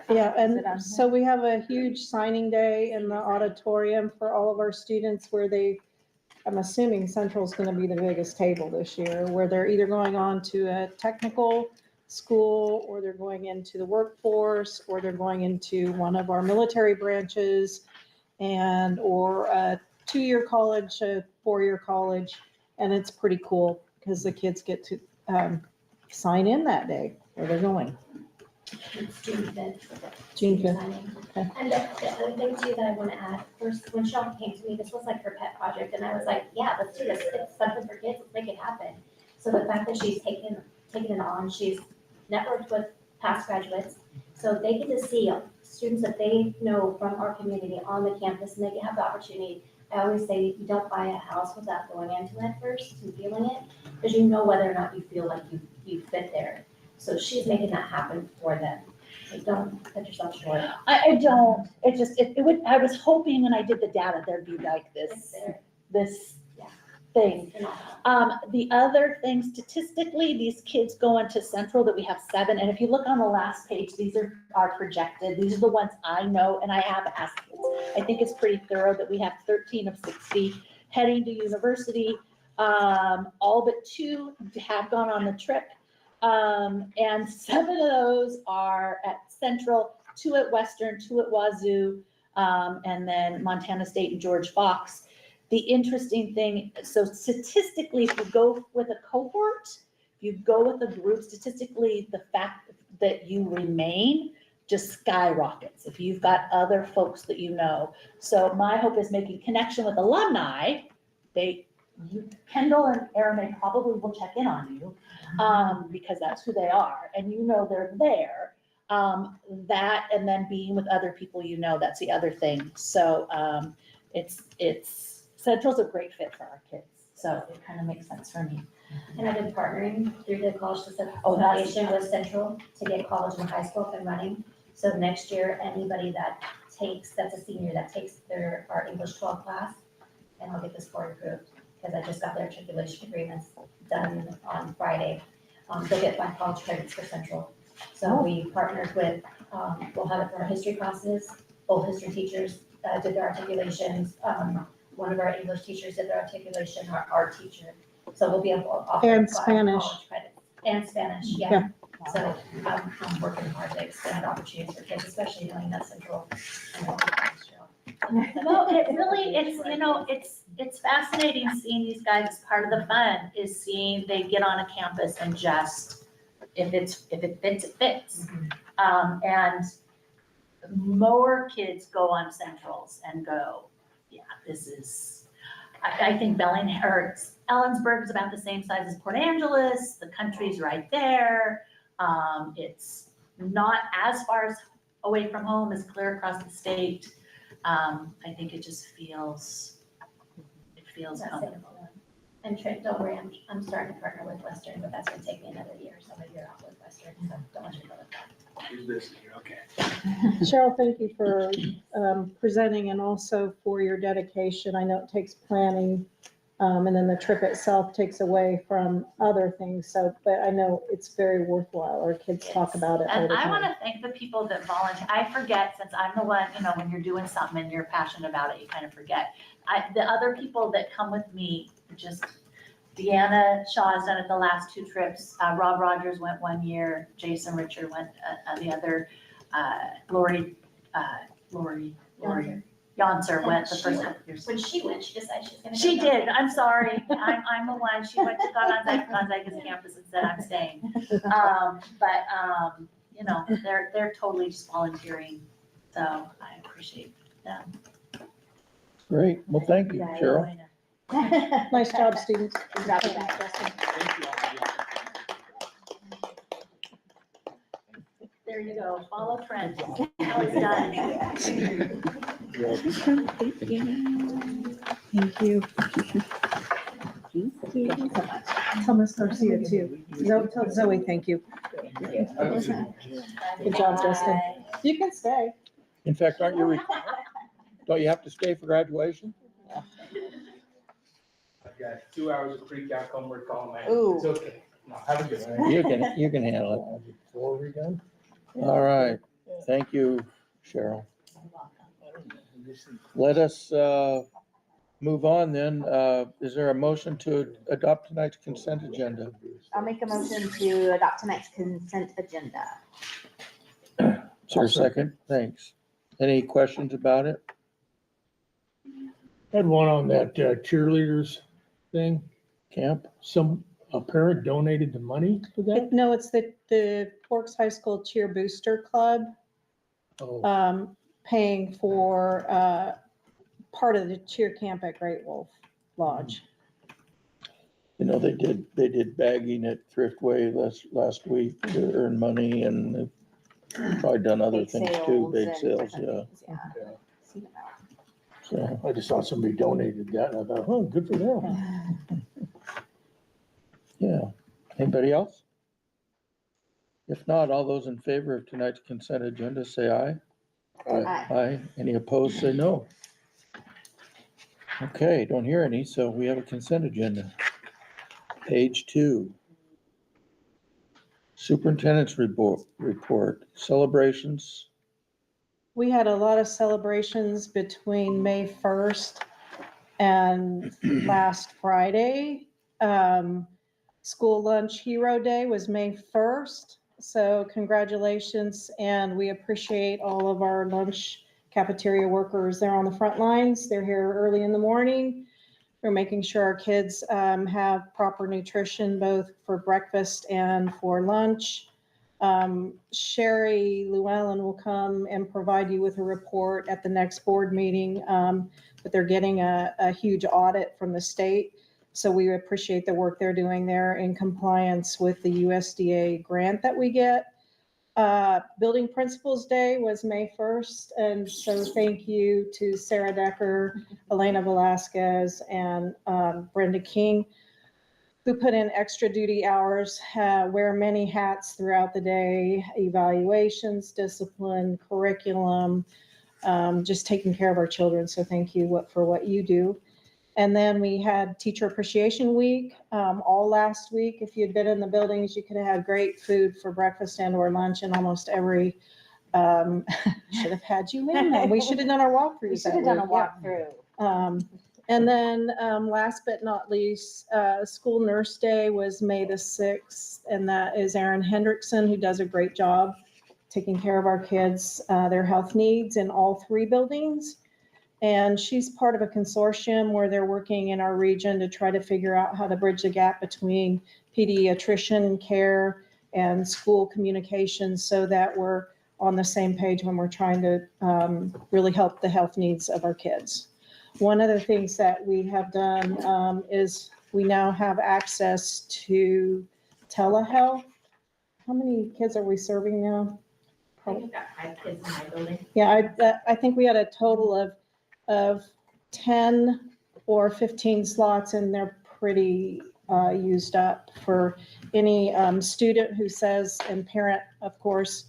Yeah, Is it on and so we have a huge signing day in the auditorium for all of our students where I'm assuming Central's gonna be the biggest table this year, where they're either going on to a technical school, or they're going into the workforce, or they're going into one of our military branches, or a 2-year college, a 4-year college, and it's pretty cool because the kids get to sign in that day where they're going. It's June 5th. June 5th. Signing. Okay. And the other thing too that I want to add, first, when Sean came to me, this was like her pet project, and I was like, yeah, let's do this, it's something for kids, let's make it happen. So the fact that she's taken it on, she's networked with past graduates, so they get to see students that they know from our community on the campus, and they can have the opportunity. I always say, you don't buy a house without going into it first and feeling it, because you know whether or not you feel like you fit there. So she's making that happen for them. So don't cut yourself short. I don't, I was hoping when I did the data, there'd be like It's there. this Yeah. thing. It's phenomenal. The other thing, statistically, these kids go into Central that we have 7, and if you look on the last page, these are projected. These are the ones I know, and I have asked kids. I think it's pretty thorough that we have 13 of 60 heading to university. All but 2 have gone on the trip. And 7 of those are at Central, 2 at Western, 2 at Wazoo, and then Montana State and George Fox. The interesting thing, so statistically, if you go with a cohort, if you go with a group, statistically, the fact that you remain just skyrockets if you've got other folks that you know. So my hope is making connection with alumni. Kendall and Aaron probably will check in on you because that's who they are, and you know they're there. That, and then being with other people, that's the other thing. So Central's a great fit for our kids, so it kind of makes sense for me. And I've been partnering through the College to Oh, that's- Foundation with Central to get college and high school up and running. So next year, anybody that's a senior that takes our English 12 class, and I'll get this board approved, because I just got their articulation agreements done on Friday. They'll get 5 college credits for Central. So we partnered with We'll have it for our history classes. Both history teachers did their articulations. One of our English teachers did their articulation, our art teacher. So we'll be able to offer And 5 Spanish. college credits. And Spanish, yeah. Yeah. So I'm working hard to expand opportunities for kids, especially knowing that Central. Well, it really, it's fascinating seeing these guys, as part of the fun is seeing they get on a campus and just, if it fits, it fits. And more kids go on centrals and go, yeah, this is, I think Ellensburg is about the same size as Port Angeles, the country's right there. It's not as far away from home as clear across the state. I think it just feels comfortable. And Trent, don't worry, I'm starting to partner with Western, but that's gonna take me another year, so I'm a year off with Western, so don't want you to go with that. Who's this? You're okay. Cheryl, thank you for presenting and also for your dedication. I know it takes planning, and then the trip itself takes away from other things. So, but I know it's very worthwhile. Our kids talk about it all And the I time. want to thank the people that volunteer. I forget, since I'm the one, when you're doing something and you're passionate about it, you kind of forget. The other people that come with me, just Deanna Shaw has done it the last 2 trips. Rob Rogers went 1 year. Jason Richard went the other. Lori Yonser went the first couple years. When she went, she decided she's gonna go. She did, I'm sorry, I'm the one, she went to Gonzaga's campus and said, I'm staying. They're totally just volunteering, so I appreciate them. Great. Well, thank you, Cheryl. Nice job, students. Good job, you guys. There you go, follow Trent. Now it's done. Thank you. Tell Miss Garcia too. Tell Zoe, thank you. Good job, Justin. You can stay. In fact, don't you have to stay for graduation? I've got 2 hours of pre-calc homework all night. Ooh. It's okay. No, have a good one. You can handle Before we done? it. All right. Thank you, Cheryl. Let us move on then. Is there a motion to adopt tonight's consent agenda? I'll make a motion to adopt tonight's consent agenda. Is there a second? Thanks. Any questions about it? Had one on that cheerleaders thing. Camp? A parent donated the money for that? No, it's the Forks High School Cheer Booster Club, Oh, paying for part of the cheer camp at Great Wolf Lodge. They did bagging at Thriftway last week to earn money, and they've probably done other Bake things too, sales bake and sales, different yeah. things, yeah. Seen about. So, I just saw somebody donated that and I thought, oh, good for them. yeah. Anybody else? If not, all those in favor of tonight's consent agenda, say aye. Aye. Aye. Any opposed, say no. Okay, don't hear any, so we have a consent agenda. Page 2. Superintendent's report, celebrations. We had a lot of celebrations between May 1st and last Friday. School Lunch Hero Day was May 1st. So congratulations, and we appreciate all of our lunch cafeteria workers. They're on the front lines. They're here early in the morning. They're making sure our kids have proper nutrition, both for breakfast and for lunch. Sherry Llewellyn will come and provide you with a report at the next board meeting, but they're getting a huge audit from the state. So we appreciate the work they're doing there in compliance with the USDA grant that we get. Building Principals Day was May 1st. And so thank you to Sarah Decker, Elena Velasquez, and Brenda King, who put in extra duty hours, wear many hats throughout the day, evaluations, discipline, curriculum, just taking care of our children. So thank you for what you do. And then we had Teacher Appreciation Week all last week. If you'd been in the buildings, you could have had great food for breakfast and or lunch in almost every should have had you in them. We should have done our walkthroughs. We should that have done a week, yeah. walkthrough. And then, last but not least, School Nurse Day was May the 6th, and that is Erin Hendrickson, who does a great job taking care of our kids, their health needs in all 3 buildings. And she's part of a consortium where they're working in our region to try to figure out how to bridge the gap between pediatrician care and school communications so that we're on the same page when we're trying to really help the health needs of our kids. One of the things that we have done is we now have access to telehealth. How many kids are we serving now? I think I've got 5 kids in my building. Yeah, I think we had a total of 10 or 15 slots, and they're pretty used up for any student who says, and parent, of course,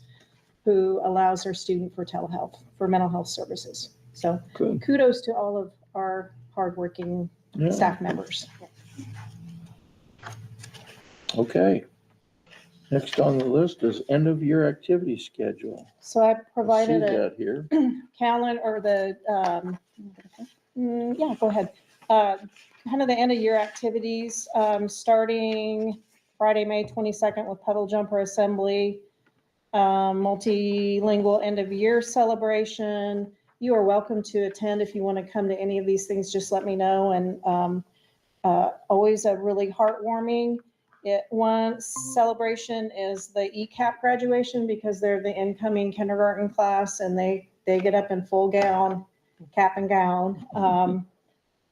who allows their student for telehealth, for mental health services. So Good. kudos to all of our hardworking Yeah. staff members. Okay. Next on the list is end of year activity schedule. So I I see provided a that here. calendar or the, yeah, go ahead. Kind of the end of year activities, starting Friday, May 22nd with Puddle Jumper Assembly, multilingual end of year celebration. You are welcome to attend if you want to come to any of these things, just let me know. And always a really heartwarming. One celebration is the ECAP graduation because they're the incoming kindergarten class and they get up in full gown, cap and gown.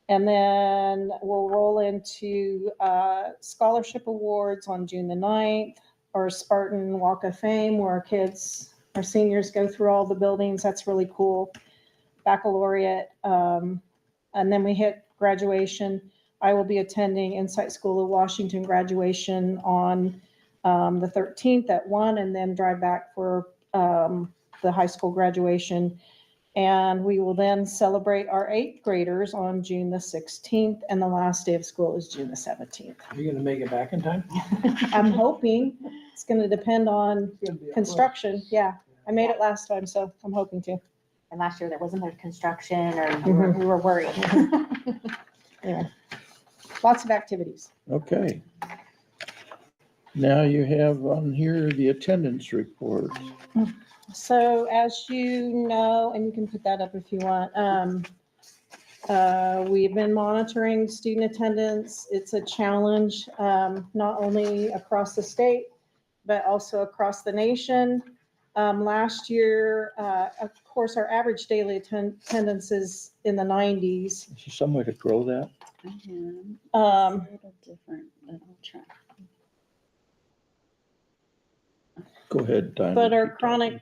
And then we'll roll into scholarship awards on June the 9th, or Spartan Walk of Fame where our seniors go through all the buildings. That's really cool. Baccalaureate. And then we hit graduation. I will be attending Insight School of Washington graduation on the 13th at 1 and then drive back for the high school graduation. And we will then celebrate our 8th graders on June the 16th, and the last day of school is June the 17th. Are you gonna make it back in time? I'm hoping. It's going to depend on It's gonna be a construction. Yeah, I made it last time, so I'm hoping to. And last year there wasn't there construction or Mhm. we were worried. Anyway, lots of activities. Okay. Now you have on here the attendance report. So as you know, and you can put that up if you want, we've been monitoring student attendance. It's a challenge, not only across the state, but also across the nation. Last year, of course, our average daily attendance is in the 90s. Is there some way to grow that? I am. Um, It's a little different, but I'll try. Go ahead, Diamond. But our keep chronic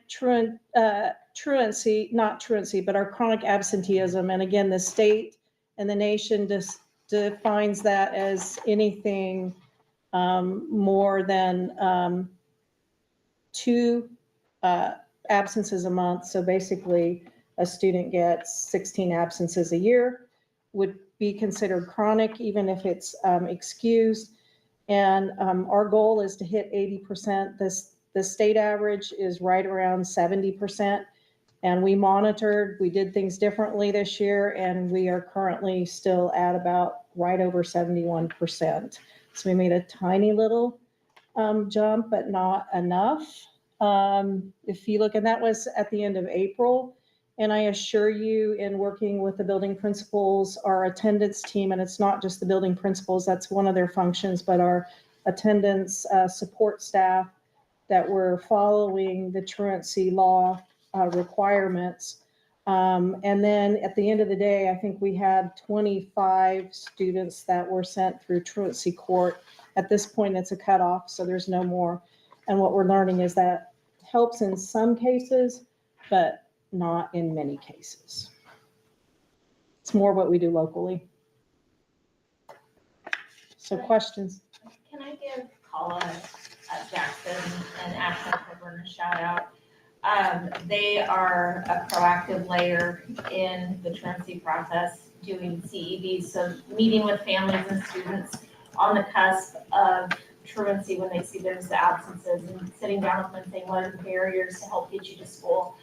truancy, not truancy, but our chronic absenteeism, and again, the state and the nation just defines that as anything more than 2 absences a month. So basically, a student gets 16 absences a year, would be considered chronic, even if it's excused. And our goal is to hit 80%. The state average is right around 70%. And we monitored, we did things differently this year, and we are currently still at about right over 71%. So we made a tiny little jump, but not enough. If you look, and that was at the end of April. And I assure you, in working with the building principals, our attendance team, and it's not just the building principals, that's one of their functions, but our attendance support staff, that we're following the truancy law requirements. And then at the end of the day, I think we had 25 students that were sent through truancy court. At this point, it's a cutoff, so there's no more. And what we're learning is that helps in some cases, but not in many cases. It's more what we do locally. So questions? Can I give Paula at Jackson and Ashland Coburn a shout out? They are a proactive layer in the truancy process, doing CEVs, so meeting with families and students on the cusp of truancy when they see there's the absences, and sitting down with them and saying, what are the barriers to help get you to school?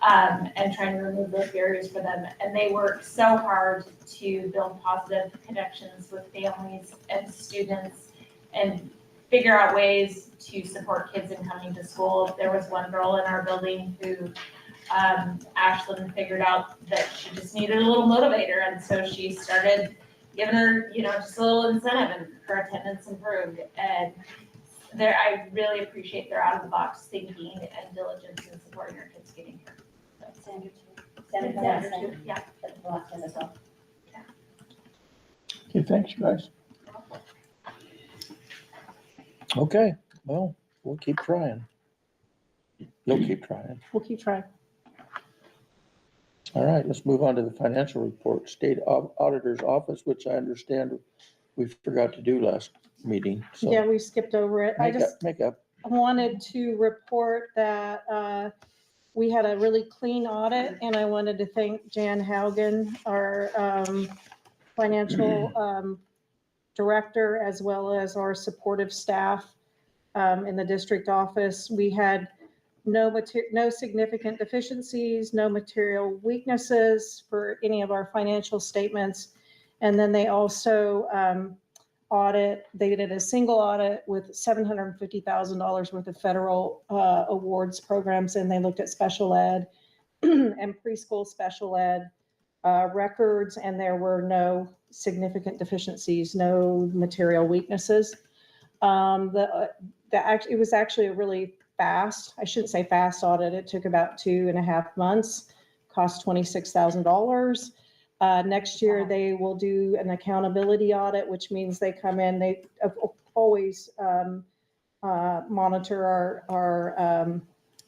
And trying to remove those barriers for them. And they work so hard to build positive connections with families and students and figure out ways to support kids in coming to school. There was one girl in our building who Ashlyn figured out that she just needed a little motivator, and so she started giving her, just a little incentive, and her attendance improved. And I really appreciate their out of the box thinking and diligence in supporting our kids getting here. Sandra too. Sandra too, yeah. The last one as well. Okay, thanks, you guys. Okay, well, we'll keep trying. You'll keep trying. We'll keep trying. All right, let's move on to the financial report. State Auditor's Office, which I understand we forgot to do last meeting, so. Yeah, we skipped over it. I just Make up. wanted to report that we had a really clean audit, and I wanted to thank Jan Haugen, our financial director, as well as our supportive staff in the district office. We had no significant deficiencies, no material weaknesses for any of our financial statements. And then they also they did a single audit with $750,000 worth of federal awards programs, and they looked at special ed and preschool special ed records, and there were no significant deficiencies, no material weaknesses. It was actually a really fast, I shouldn't say fast audit. It took about 2.5 months, cost $26,000. Next year, they will do an accountability audit, which means they come in, they always monitor our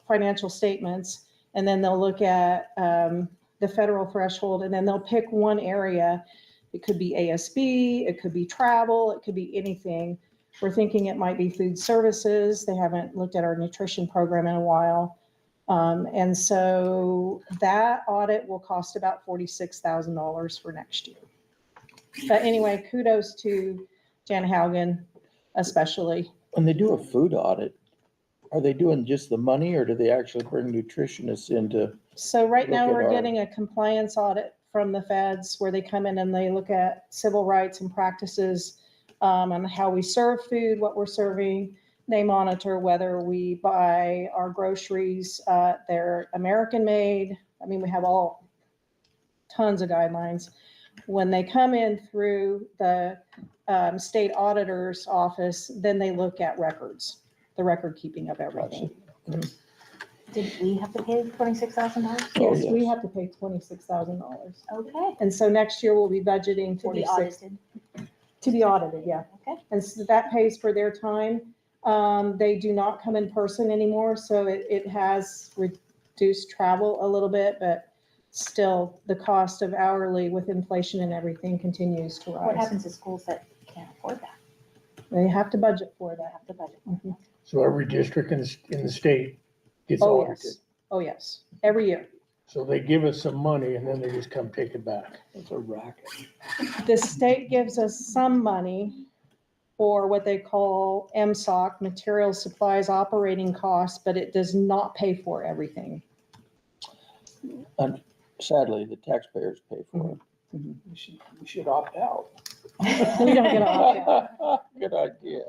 financial statements, and then they'll look at the federal threshold, and then they'll pick one area. It could be ASB, it could be travel, it could be anything. We're thinking it might be food services. They haven't looked at our nutrition program in a while. And so that audit will cost about $46,000 for next year. But anyway, kudos to Jan Haugen, especially. When they do a food audit, are they doing just the money, or do they actually bring nutritionists in to? So right now, Look at we're our- getting a compliance audit from the feds where they come in and they look at civil rights and practices on how we serve food, what we're serving. They monitor whether we buy our groceries, they're American made. I mean, we have tons of guidelines. When they come in through the state auditor's office, then they look at records, the record keeping of everything. Did we have to pay $26,000? Oh, Yes, we yes. have to pay $26,000. Okay. And so next year we'll be budgeting To be 46 audited. to be audited, yeah. Okay. And so that pays for their time. They do not come in person anymore, so it has reduced travel a little bit, but still the cost of hourly with inflation and everything continues to What rise. happens to schools that can't afford that? They have to budget for They that. have to budget. Mhm. So every district in the state gets Oh, audited. yes. Oh, yes. Every year. So they give us some money and then they just come take it back. It's a racket. The state gives us some money for what they call MSOC, material supplies operating costs, but it does not pay for everything. And sadly, the taxpayers pay for it. We should opt out. We don't get a Good idea.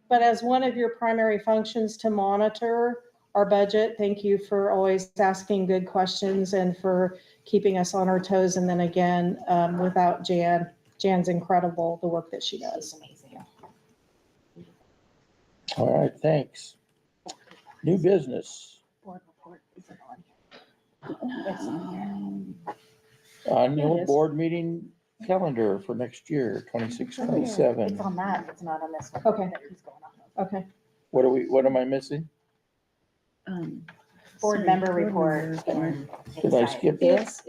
But as one of your primary functions to monitor our budget, thank you for always asking good questions and for keeping us on our toes. And then again, without Jan's incredible, the work that she She's does. amazing. All right, thanks. New business. Board report isn't on here. It's on here. Annual It is. board meeting calendar for next year, 26, 27. It's on that, it's not on this one. Okay. That he's going off of. Okay. What am I missing? Board member report. and Did I excited. skip that?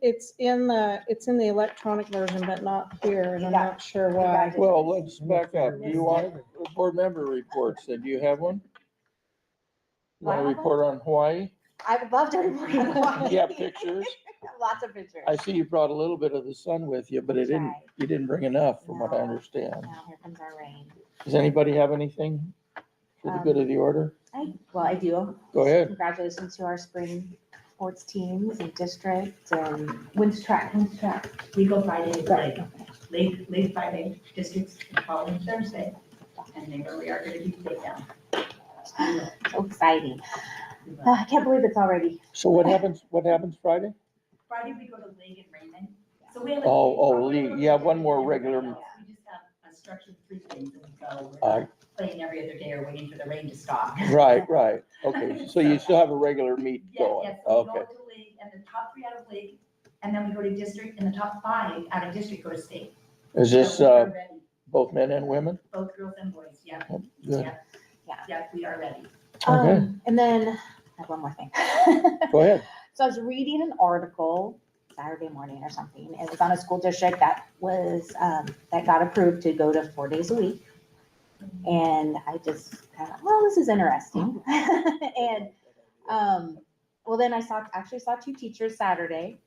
It's in the electronic version, but not here, and I'm You got not sure you why. got it. Well, let's back up. Do you want board member reports? Then do you have one? You want to I have report on Hawaii? I would love to report on Hawaii. You have pictures? Lots of pictures. I see you brought a little bit of the sun with you, but you didn't bring enough from what I understand. Now here comes our rain. Does anybody have anything for the good of the order? I do. Go ahead. Congratulations to our spring sports teams and district and when's track. We go Friday, like, late Friday, districts following Thursday, and then we are gonna be takedown. So exciting. I can't believe it's already. So what happens Friday? Friday, we go to League and Raymond, so we have. League, yeah, one more regular. We just have a structured 3 days and we go, we're Uh, not playing every other day or waiting for the rain to stop. Right, okay, so you still have a regular meet going? Yes, so we Okay, go to league, and the top 3 out of league, and then we go to district, and the top 5 out of district go to state. is this So we are ready. both men and women? Both girls and boys, yeah. Good. Yeah. Yeah, we are ready. Okay. And then I have one more thing. Go ahead. So I was reading an article Saturday morning or something. It was on a school district that was, that got approved to go to 4 days a week. And I just kind of, well, this is interesting. And, well, then I actually saw 2 teachers Saturday.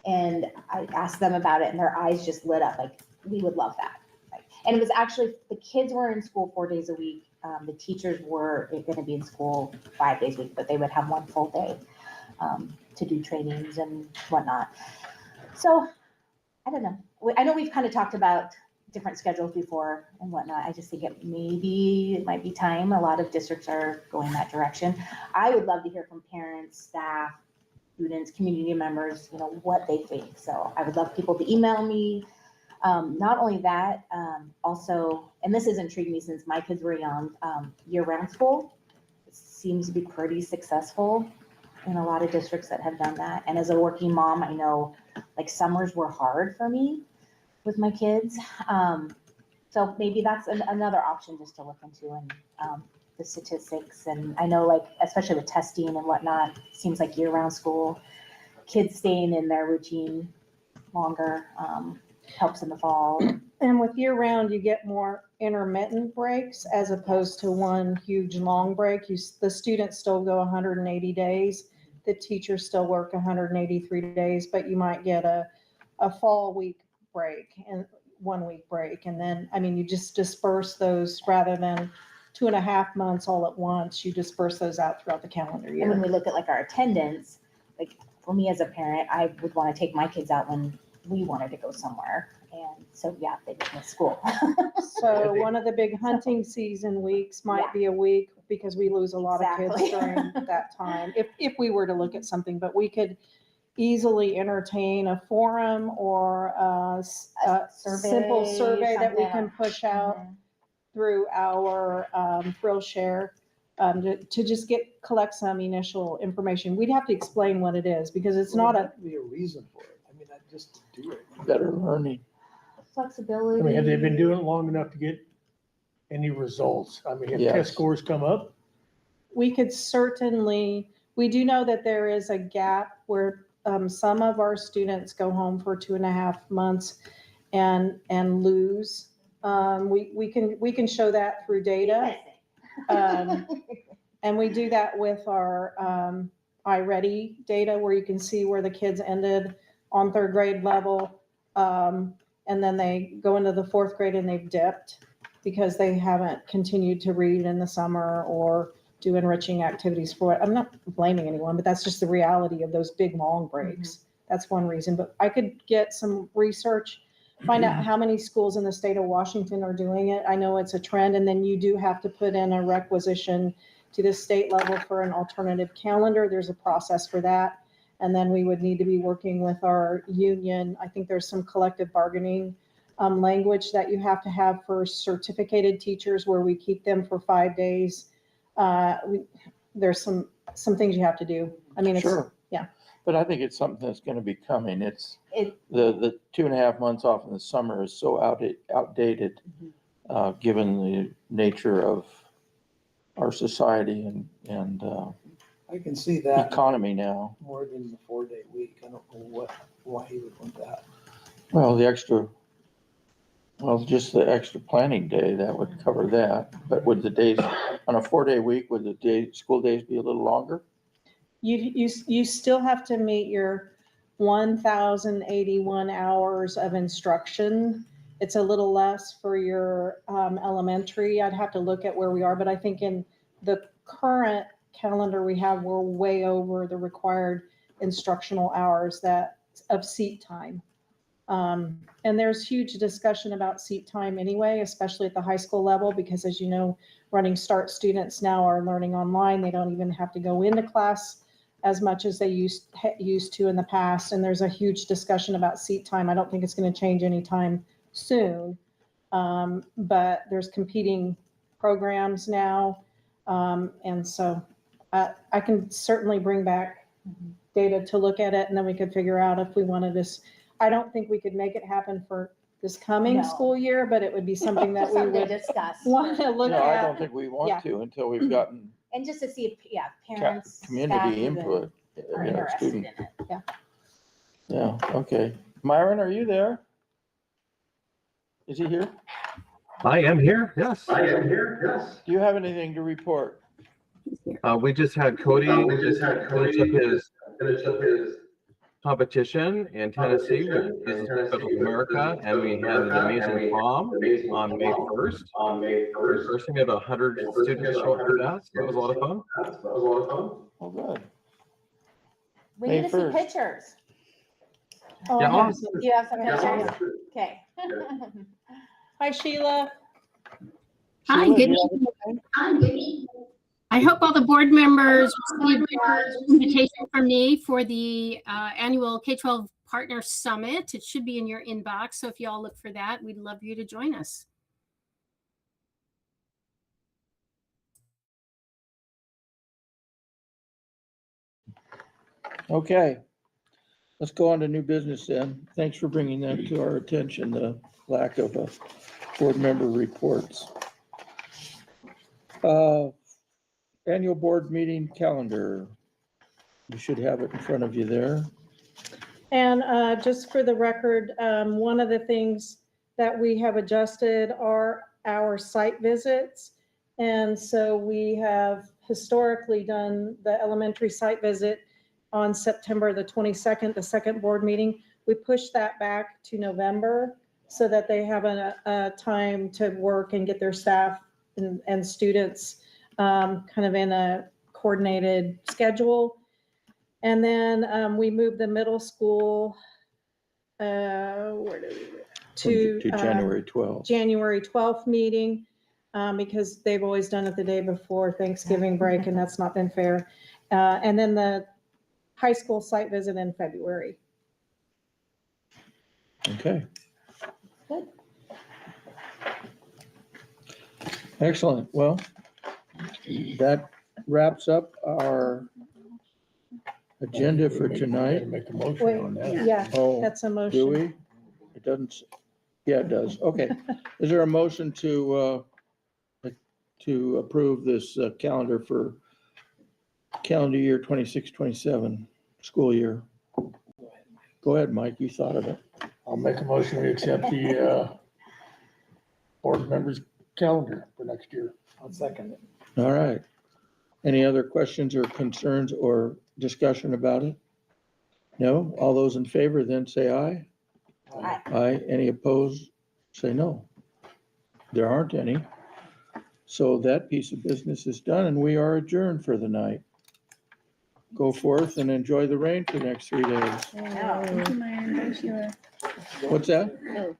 And I asked them about it and their eyes just lit up, like, we would love that. Like, and it was actually, the kids were in school 4 days a week. The teachers were gonna be in school 5 days a week, but they would have one full day to do trainings and whatnot. So, I don't know. I know we've kind of talked about different schedules before and whatnot. I just think it might be time. A lot of districts are going that direction. I would love to hear from parents, staff, students, community members, what they think. So I would love people to email me. Not only that, also, and this has intrigued me since my kids were young, year-round school seems to be pretty successful in a lot of districts that have done that. And as a working mom, I know like summers were hard for me with my kids. So maybe that's another option just to look into and the statistics. And I know like, especially with testing and whatnot, seems like year-round school, kids staying in their routine longer, helps in the fall. And with year round, you get more intermittent breaks as opposed to one huge long break. The students still go 180 days. The teachers still work 183 days, but you might get a fall week break and 1 week break. And then, you just disperse those rather than 2.5 months all at once. You disperse those out throughout the calendar year. And when we look at like our attendance, like for me as a parent, I would want to take my kids out when we wanted to go somewhere. And so, yeah, they just miss school. So one of the big hunting season weeks might be a week because we lose a lot of kids Exactly. during that time. If we were to look at something, but we could easily entertain a forum or a simple survey that we can push out through our Thrill Share to just collect some initial information. We'd have to explain what it is because it's not a. Be a reason for it. Just to do it. Better learning. Flexibility. Have they been doing it long enough to get any results? If Yes. test scores come up, We could certainly, we do know that there is a gap where some of our students go home for 2.5 months and lose. We can show that through data. And we do that with our iReady data where you can see where the kids ended on 3rd grade level. And then they go into the 4th grade and they've dipped because they haven't continued to read in the summer or do enriching activities for it. I'm not blaming anyone, but that's just the reality of those big, long breaks. That's one reason. But I could get some research, find out how many schools in the state of Washington are doing it. I know it's a trend, and then you do have to put in a requisition to the state level for an alternative calendar. There's a process for that. And then we would need to be working with our union. I think there's some collective bargaining language that you have to have for certificated teachers where we keep them for 5 days. There's some things you have to do. Sure. Yeah. But I think it's something that's going to be coming. The 2.5 months off in the summer is so outdated, given the nature of our society and I can see that economy now. more than the 4-day week. I don't know why he would want that. Well, just the extra planning day, that would cover that. But would the days, on a 4-day week, would the school days be a little longer? You still have to meet your 1,081 hours of instruction It's a little less for your elementary. I'd have to look at where we are, but I think in the current calendar we have, we're way over the required instructional hours of seat time. And there's huge discussion about seat time anyway, especially at the high school level, because as you know, Running Start students now are learning online. They don't even have to go into class as much as they used to in the past. And there's a huge discussion about seat time. I don't think it's going to change anytime soon. But there's competing programs now. And so I can certainly bring back data to look at it, and then we could figure out if we wanted this. I don't think we could make it happen for this coming No. school year, but it would be something that we Something to would discuss. want to look No, I at. don't think we Yeah. want to until we've gotten And just to see if, parents, staff community even input. are you know, interested student. in it. Yeah, okay. Myron, are you there? Is he here? I am here, yes. Do you have anything to report? We just had Cody finish up his competition in Tennessee with Jesus of America, and we had an amazing prom on May 1st. First thing, we had 100 students show up for that, so that was a lot of fun. Oh, good. We May need to 1st. see pictures. Oh, Yeah, I have awesome. some- Do you have some Yeah. pictures? Okay. Hi, Sheila. Hi, Sheila, good do you have evening. I hope all the board members received an invitation from me for the annual K-12 Partner Summit. It should be in your inbox, so if you all look for that, we'd love you to join us. Okay, let's go on to new business then. Thanks for bringing that to our attention, the lack of board member reports. Annual board meeting calendar. You should have it in front of you there. And just for the record, one of the things that we have adjusted are our site visits. And so we have historically done the elementary site visit on September the 22nd, the second board meeting. We pushed that back to November so that they have a time to work and get their staff and students kind of in a coordinated schedule. And then we moved the middle school to January 12th. January 12th meeting because they've always done it the day before Thanksgiving break, and that's not been fair. And then the high school site visit in February. Okay. Good. Excellent. Well, that wraps up our agenda for tonight. Make a motion on that. Yeah, Oh, that's a do motion. we? It doesn't, yeah, it does. Okay. Is there a motion to approve this calendar for calendar year 26-27 school year? Go ahead, Mike. You thought of it. I'll make a motion to accept the board members' calendar for next year. I'll second it. All right. Any other questions or concerns or discussion about it? No? All those in favor then say aye. Aye. Aye. Any opposed? Say no. There aren't any. So that piece of business is done and we are adjourned for the night. Go forth and enjoy the rain for the next 3 days. Yeah. Thank you, Myron. Bye, Sheila. What's that? Oh,